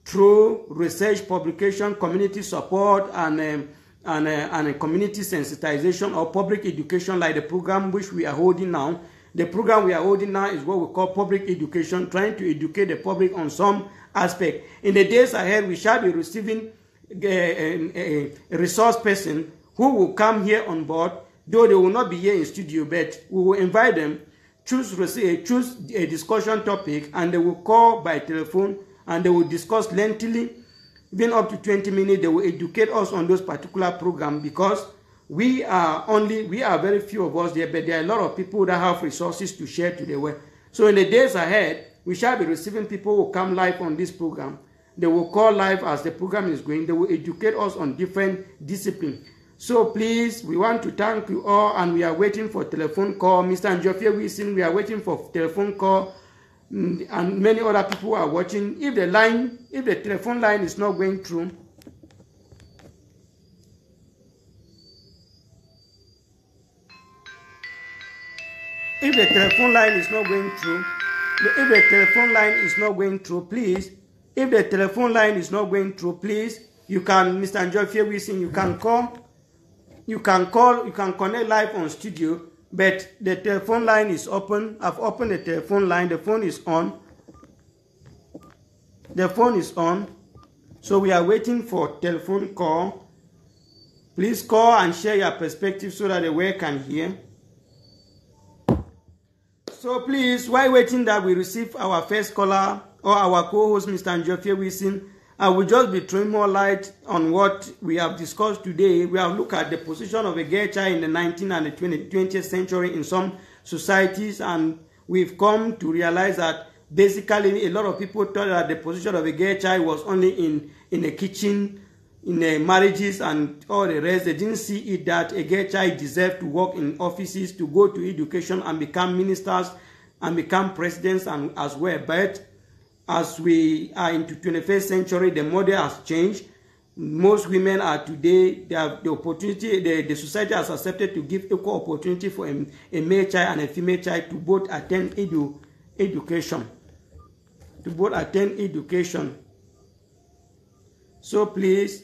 through research, publication, community support, and community sensitization or public education, like the program which we are holding now. The program we are holding now is what we call public education, trying to educate the public on some aspect. In the days ahead, we shall be receiving a resource person who will come here on board, though they will not be here in studio, but we will invite them, choose a discussion topic, and they will call by telephone, and they will discuss lengthily, even up to 20 minutes. They will educate us on those particular programs, because we are very few of us there, but there are a lot of people that have resources to share to the world. So in the days ahead, we shall be receiving people who come live on this program. They will call live as the program is going. They will educate us on different disciplines. So please, we want to thank you all, and we are waiting for telephone call. Mr. Njofie Wilson, we are waiting for telephone call, and many other people are watching. If the telephone line is not going through, please, if the telephone line is not going through, please, you can, Mr. Njofie Wilson, you can connect live on studio, but the telephone line is open. I've opened the telephone line. The phone is on. So we are waiting for telephone call. Please call and share your perspective so that the world can hear. So please, while waiting that we receive our first caller or our co-host, Mr. Njofie Wilson, I will just be throwing more light on what we have discussed today. We have looked at the position of a girl child in the 19th and the 20th century in some societies, and we've come to realize that basically a lot of people thought that the position of a girl child was only in the kitchen, in the marriages and all the rest. They didn't see it that a girl child deserved to work in offices, to go to education and become ministers and become presidents and as well. But as we are into 21st century, the model has changed. Most women are today, they have the opportunity, the society has accepted to give equal opportunity for a male child and a female child to both attend education. So please,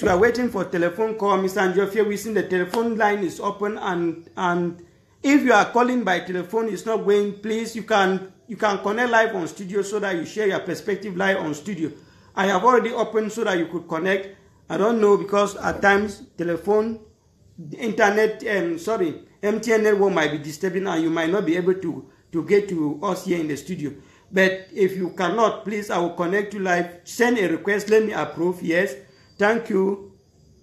we are waiting for telephone call. Mr. Njofie Wilson, the telephone line is open, and if you are calling by telephone, it's not going. Please, you can connect live on studio so that you share your perspective live on studio. I have already opened so that you could connect. I don't know, because at times telephone, internet, MTN network might be disturbing, and you might not be able to get to us here in the studio. But if you cannot, please, I will connect you live. Send a request. Let me approve. Yes. Thank you.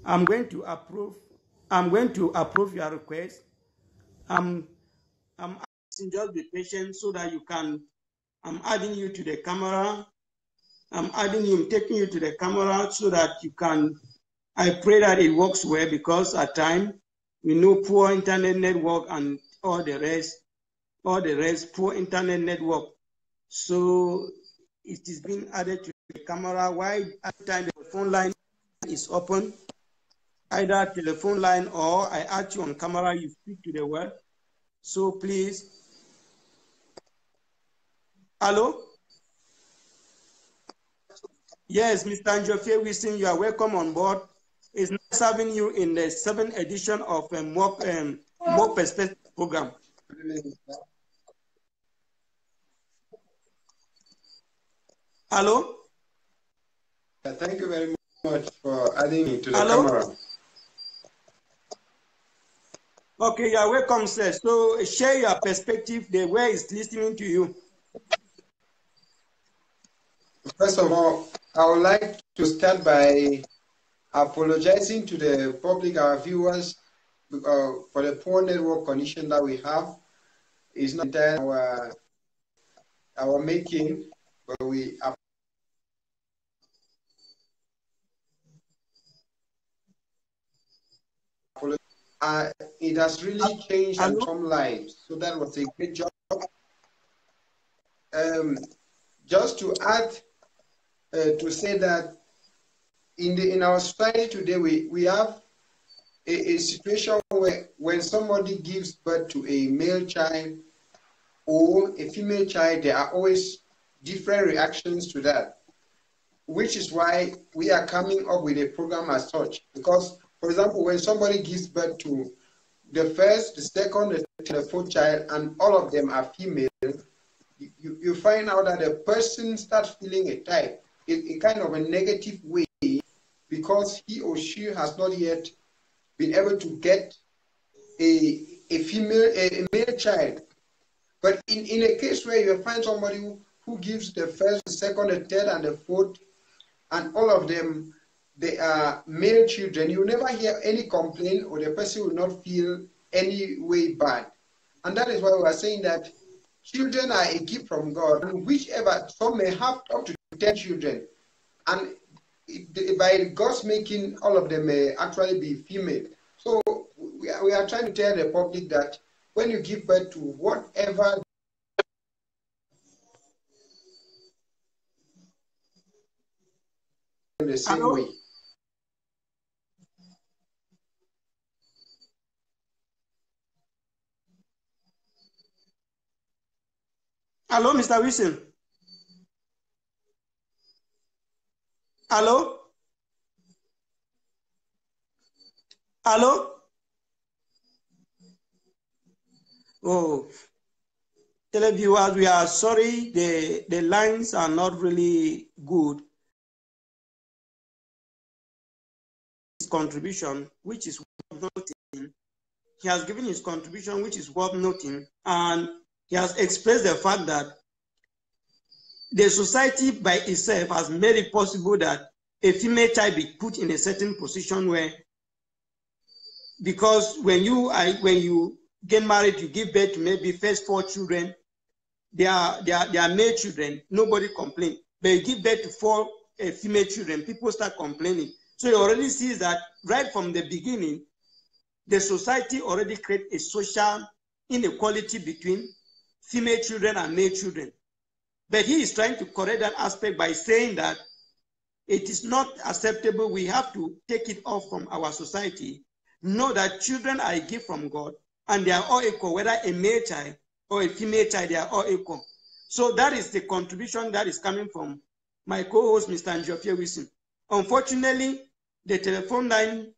I'm going to approve. I'm going to approve your request. I'm asking, just be patient so that you can. I'm adding you to the camera. I'm adding you, taking you to the camera so that you can. I pray that it works well, because at times we know poor internet network and all the rest, poor internet network. So it is being added to the camera. Why at the time the phone line is open, either telephone line or I add you on camera, you speak to the word. So please, hello? Yes, Mr. Njofie Wilson, you are welcome on board. It's nice having you in the 7th edition of More Perspective program. Hello? Thank you very much for adding me to the camera. Okay, you are welcome, sir. So share your perspective, the way is listening to you. First of all, I would like to start by apologizing to the public, our viewers, for the poor network condition that we have. It's not our making, but we apologize. It has really changed and transformed lives. So that was a great job. Just to add, to say that in our society today, we have a situation where when somebody gives birth to a male child or a female child, there are always different reactions to that, which is why we are coming up with a program as such. Because, for example, when somebody gives birth to the first, the second, the fourth child, and all of them are female, you find out that the person starts feeling a type, a kind of a negative way, because he or she has not yet been able to get a male child. But in a case where you find somebody who gives the first, the second, the third, and the fourth, and all of them, they are male children, you never hear any complaint, or the person will not feel any way bad. And that is why we are saying that children are a gift from God, and whichever, some may have up to 10 children, and by God's making, all of them may actually be female. So we are trying to tell the public that when you give birth to whatever in the same way. Hello, Mr. Wilson. Hello? Hello? Oh, televiewers, we are sorry, the lines are not really good. His contribution, which is worth noting, he has given his contribution, which is worth noting, and he has expressed the fact that the society by itself has made it possible that a female child be put in a certain position where, because when you get married, you give birth to maybe first 4 children, they are male children, nobody complain. But you give birth to 4 female children, people start complaining. So you already see that right from the beginning, the society already create a social inequality between female children and male children. But he is trying to correct that aspect by saying that it is not acceptable. We have to take it off from our society. Know that children are a gift from God, and they are all equal, whether a male child or a female child, they are all equal. So that is the contribution that is coming from my co-host, Mr. Njofie Wilson. Unfortunately, the telephone line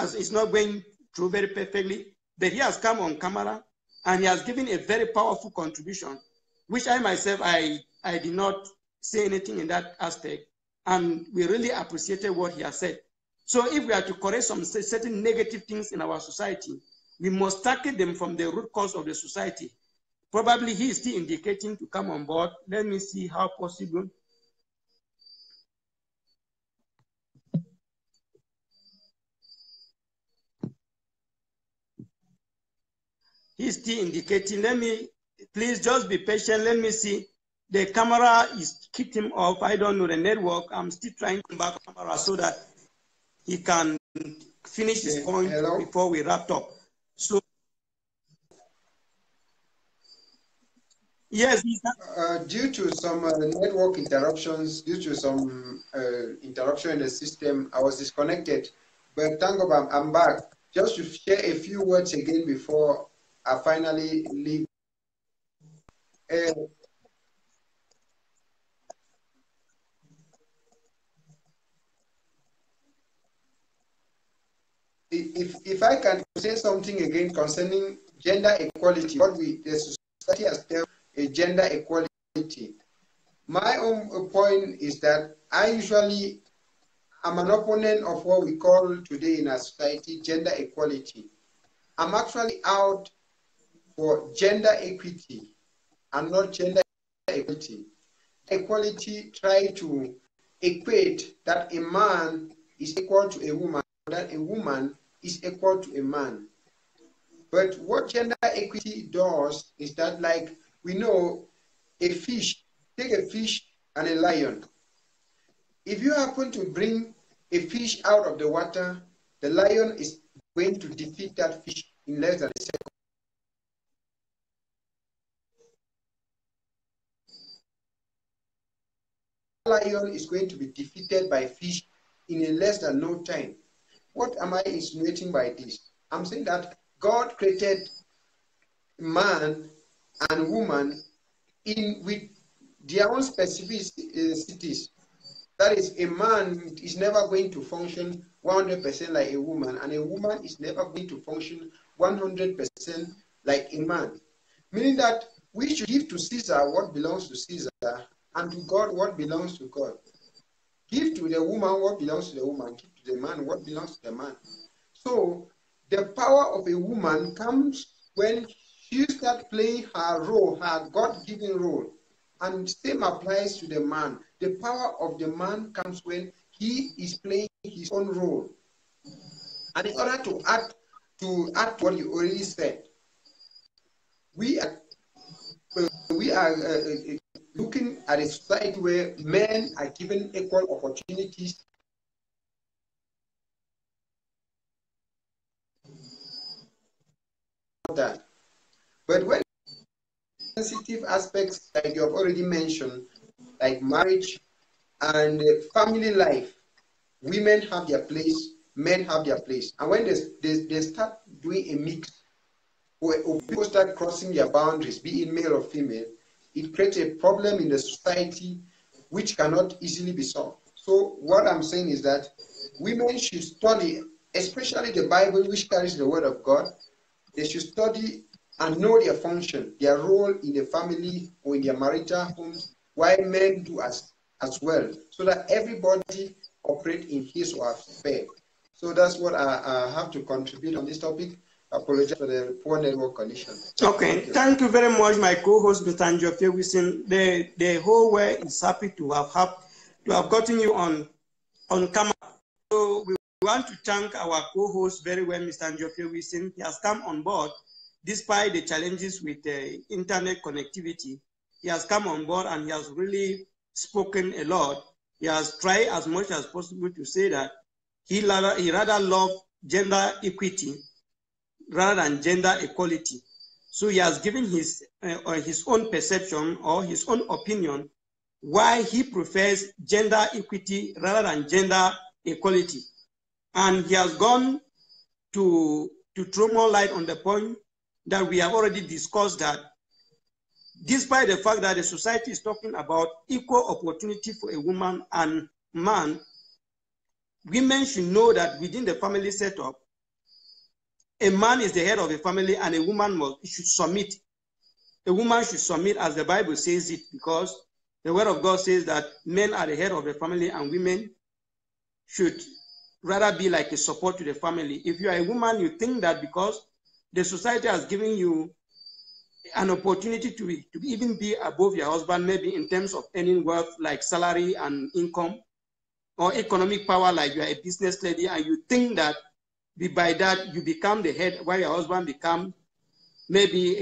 is not going through very perfectly, but he has come on camera and he has given a very powerful contribution, which I myself, I did not say anything in that aspect, and we really appreciated what he has said. So if we are to correct some certain negative things in our society, we must tackle them from the root cause of the society. Probably he is still indicating to come on board. Let me see how possible. He's still indicating. Let me, please just be patient. Let me see. The camera is kicked him off. I don't know the network. I'm still trying to back camera so that he can finish his point before we wrap up. So, yes. Due to some network interruptions, due to some interruption in the system, I was disconnected. But thank God I'm back. Just to share a few words again before I finally leave. If I can say something again concerning gender equality, what the society has termed a gender equality. My own point is that I usually am an opponent of what we call today in our society gender equality. I'm actually out for gender equity and not gender equality. Equality try to equate that a man is equal to a woman, that a woman is equal to a man. But what gender equity does is that, like we know, a fish, take a fish and a lion. If you happen to bring a fish out of the water, the lion is going to defeat that fish in less than a second. Lion is going to be defeated by fish in a less than no time. What am I insinuating by this? I'm saying that God created man and woman with their own specificities. That is, a man is never going to function 100% like a woman, and a woman is never going to function 100% like a man. Meaning that we should give to Caesar what belongs to Caesar, and to God what belongs to God. Give to the woman what belongs to the woman, give to the man what belongs to the man. So the power of a woman comes when she starts playing her role, her God-given role. And same applies to the man. The power of the man comes when he is playing his own role. And in order to add what you already said, we are looking at a society where men are given equal opportunities. But when sensitive aspects, like you have already mentioned, like marriage and family life, women have their place, men have their place. And when they start doing a mix, or people start crossing their boundaries, be it male or female, it creates a problem in the society which cannot easily be solved. So what I'm saying is that women should study, especially the Bible, which carries the word of God. They should study and know their function, their role in the family or in their marital homes, while men do as well, so that everybody operate in his or her sphere. So that's what I have to contribute on this topic. I apologize for the poor network condition. Okay, thank you very much, my co-host, Mr. Njofie Wilson. The whole world is happy to have gotten you on camera. So we want to thank our co-host very well, Mr. Njofie Wilson. He has come on board despite the challenges with the internet connectivity. He has come on board and he has really spoken a lot. He has tried as much as possible to say that he rather loves gender equity rather than gender equality. So he has given his own perception or his own opinion why he prefers gender equity rather than gender equality. And he has gone to throw more light on the point that we have already discussed, that despite the fact that the society is talking about equal opportunity for a woman and man, women should know that within the family setup, a man is the head of a family and a woman should submit. A woman should submit as the Bible says it, because the word of God says that men are the head of the family and women should rather be like a support to the family. If you are a woman, you think that because the society has given you an opportunity to even be above your husband, maybe in terms of earning wealth like salary and income, or economic power like you are a business lady, and you think that by that you become the head while your husband become maybe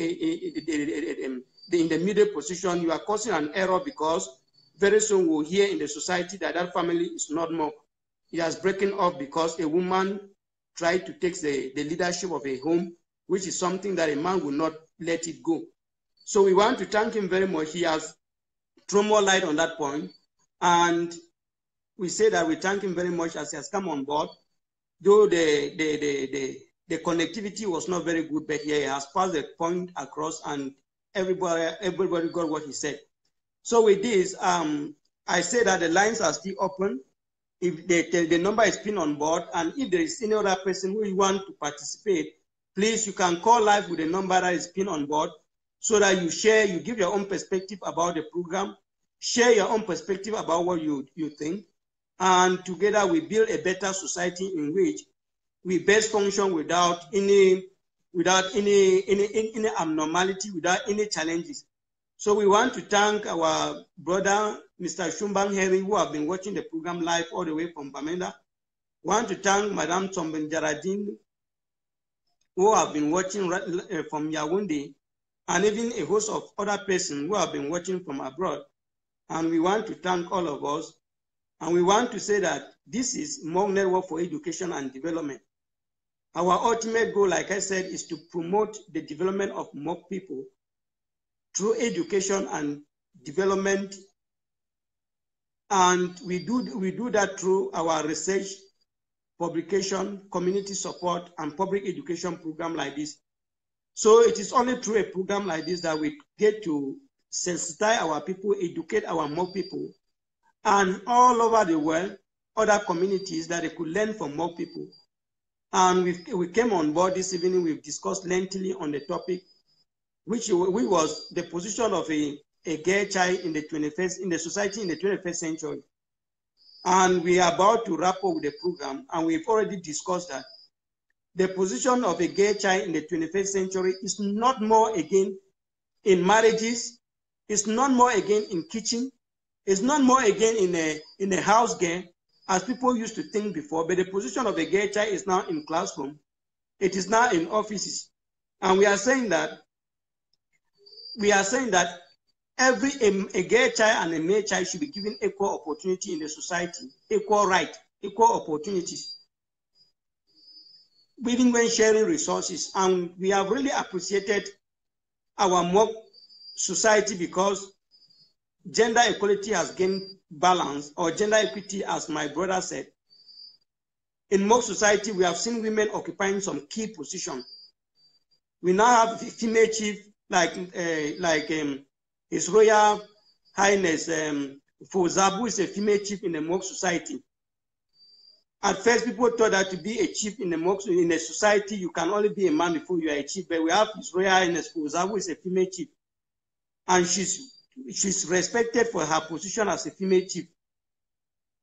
in the middle position, you are causing an error, because very soon we'll hear in the society that that family is not more. It has broken off because a woman tried to take the leadership of a home, which is something that a man will not let it go. So we want to thank him very much. He has thrown more light on that point, and we say that we thank him very much as he has come on board, though the connectivity was not very good, but he has passed the point across, and everybody got what he said. So with this, I say that the lines are still open. If the number is pinned on board, and if there is any other person who want to participate, please, you can call live with the number that is pinned on board, so that you share, you give your own perspective about the program, share your own perspective about what you think, and together we build a better society in which we best function without any abnormality, without any challenges. So we want to thank our brother, Mr. Shumbang Heri, who have been watching the program live all the way from Bamenda. We want to thank Madame Tomben Jaradin, who have been watching from Yaoundé, and even a host of other persons who have been watching from abroad. And we want to thank all of us. And we want to say that this is MUNED Network for Education and Development. Our ultimate goal, like I said, is to promote the development of more people through education and development. And we do that through our research, publication, community support, and public education program like this. So it is only through a program like this that we get to sensitize our people, educate our more people, and all over the world, other communities that they could learn from more people. And we came on board this evening. We've discussed lengthily on the topic, which was the position of a gay child in the society in the 21st century. And we are about to wrap up with the program, and we've already discussed that the position of a gay child in the 21st century is not more again in marriages, it's not more again in kitchen, it's not more again in a house girl, as people used to think before, but the position of a gay child is now in classroom, it is now in offices. And we are saying that a gay child and a male child should be given equal opportunity in the society, equal right, equal opportunities, even when sharing resources. And we have really appreciated our mock society, because gender equality has gained balance, or gender equity, as my brother said. In mock society, we have seen women occupying some key positions. We now have female chief like His Royal Highness Fozabu is a female chief in the mock society. At first, people thought that to be a chief in a society, you can only be a man before you are a chief. But we have His Royal Highness Fozabu is a female chief, and she's respected for her position as a female chief.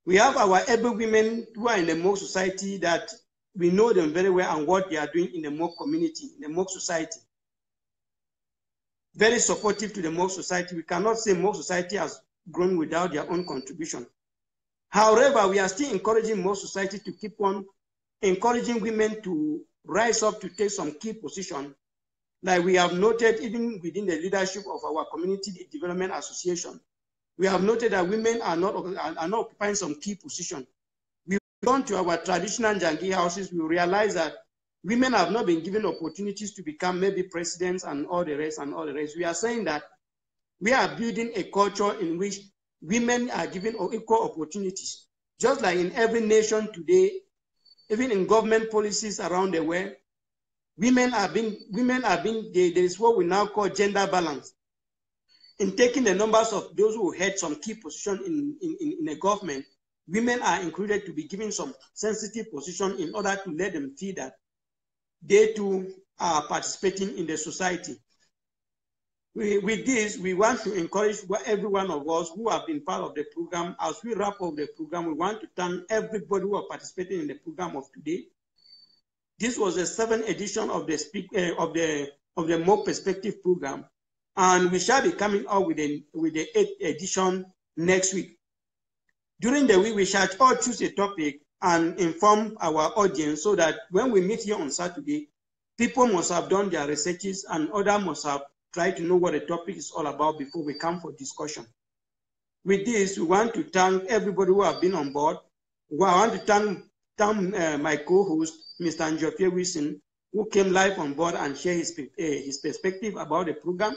We have our able women who are in the mock society that we know them very well and what they are doing in the mock community, in the mock society. Very supportive to the mock society. We cannot say mock society has grown without their own contribution. However, we are still encouraging mock society to keep on encouraging women to rise up to take some key position. Like we have noted, even within the leadership of our Community Development Association, we have noted that women are not occupying some key position. We've gone to our traditional Jangi houses, we realize that women have not been given opportunities to become maybe presidents and all the rest. We are saying that we are building a culture in which women are given equal opportunities. Just like in every nation today, even in government policies around the world, there is what we now call gender balance. In taking the numbers of those who had some key position in a government, women are included to be given some sensitive position in order to let them feel that they too are participating in the society. With this, we want to encourage every one of us who have been part of the program. As we wrap up the program, we want to thank everybody who are participating in the program of today. This was the 7th edition of the More Perspective program. And we shall be coming up with the 8th edition next week. During the week, we shall all choose a topic and inform our audience so that when we meet here on Saturday, people must have done their researches and others must have tried to know what the topic is all about before we come for discussion. With this, we want to thank everybody who have been on board. I want to thank my co-host, Mr. Njofie Wilson, who came live on board and shared his perspective about the program.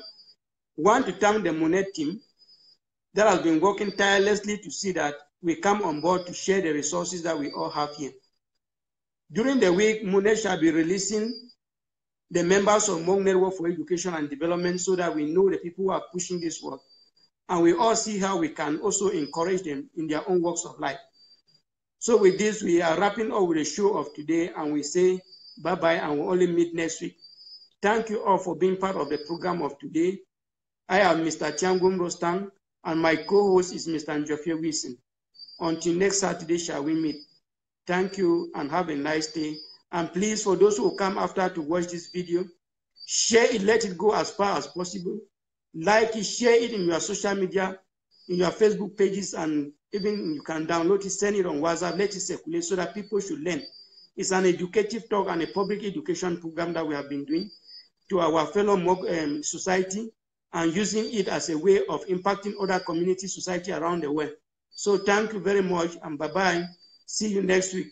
We want to thank the MUNED team that has been working tirelessly to see that we come on board to share the resources that we all have here. During the week, MUNED shall be releasing the members of MUNED Network for Education and Development so that we know the people who are pushing this work. And we all see how we can also encourage them in their own works of life. So with this, we are wrapping up with the show of today, and we say bye-bye, and we'll only meet next week. Thank you all for being part of the program of today. I am Mr. Tianguam Rosetang, and my co-host is Mr. Njofie Wilson. Until next Saturday shall we meet. Thank you, and have a nice day. And please, for those who come after to watch this video, share it, let it go as far as possible. Like it, share it in your social media, in your Facebook pages, and even you can download it, send it on WhatsApp, let it circulate so that people should learn. It's an educative talk and a public education program that we have been doing to our fellow society and using it as a way of impacting other community society around the world. So thank you very much, and bye-bye. See you next week.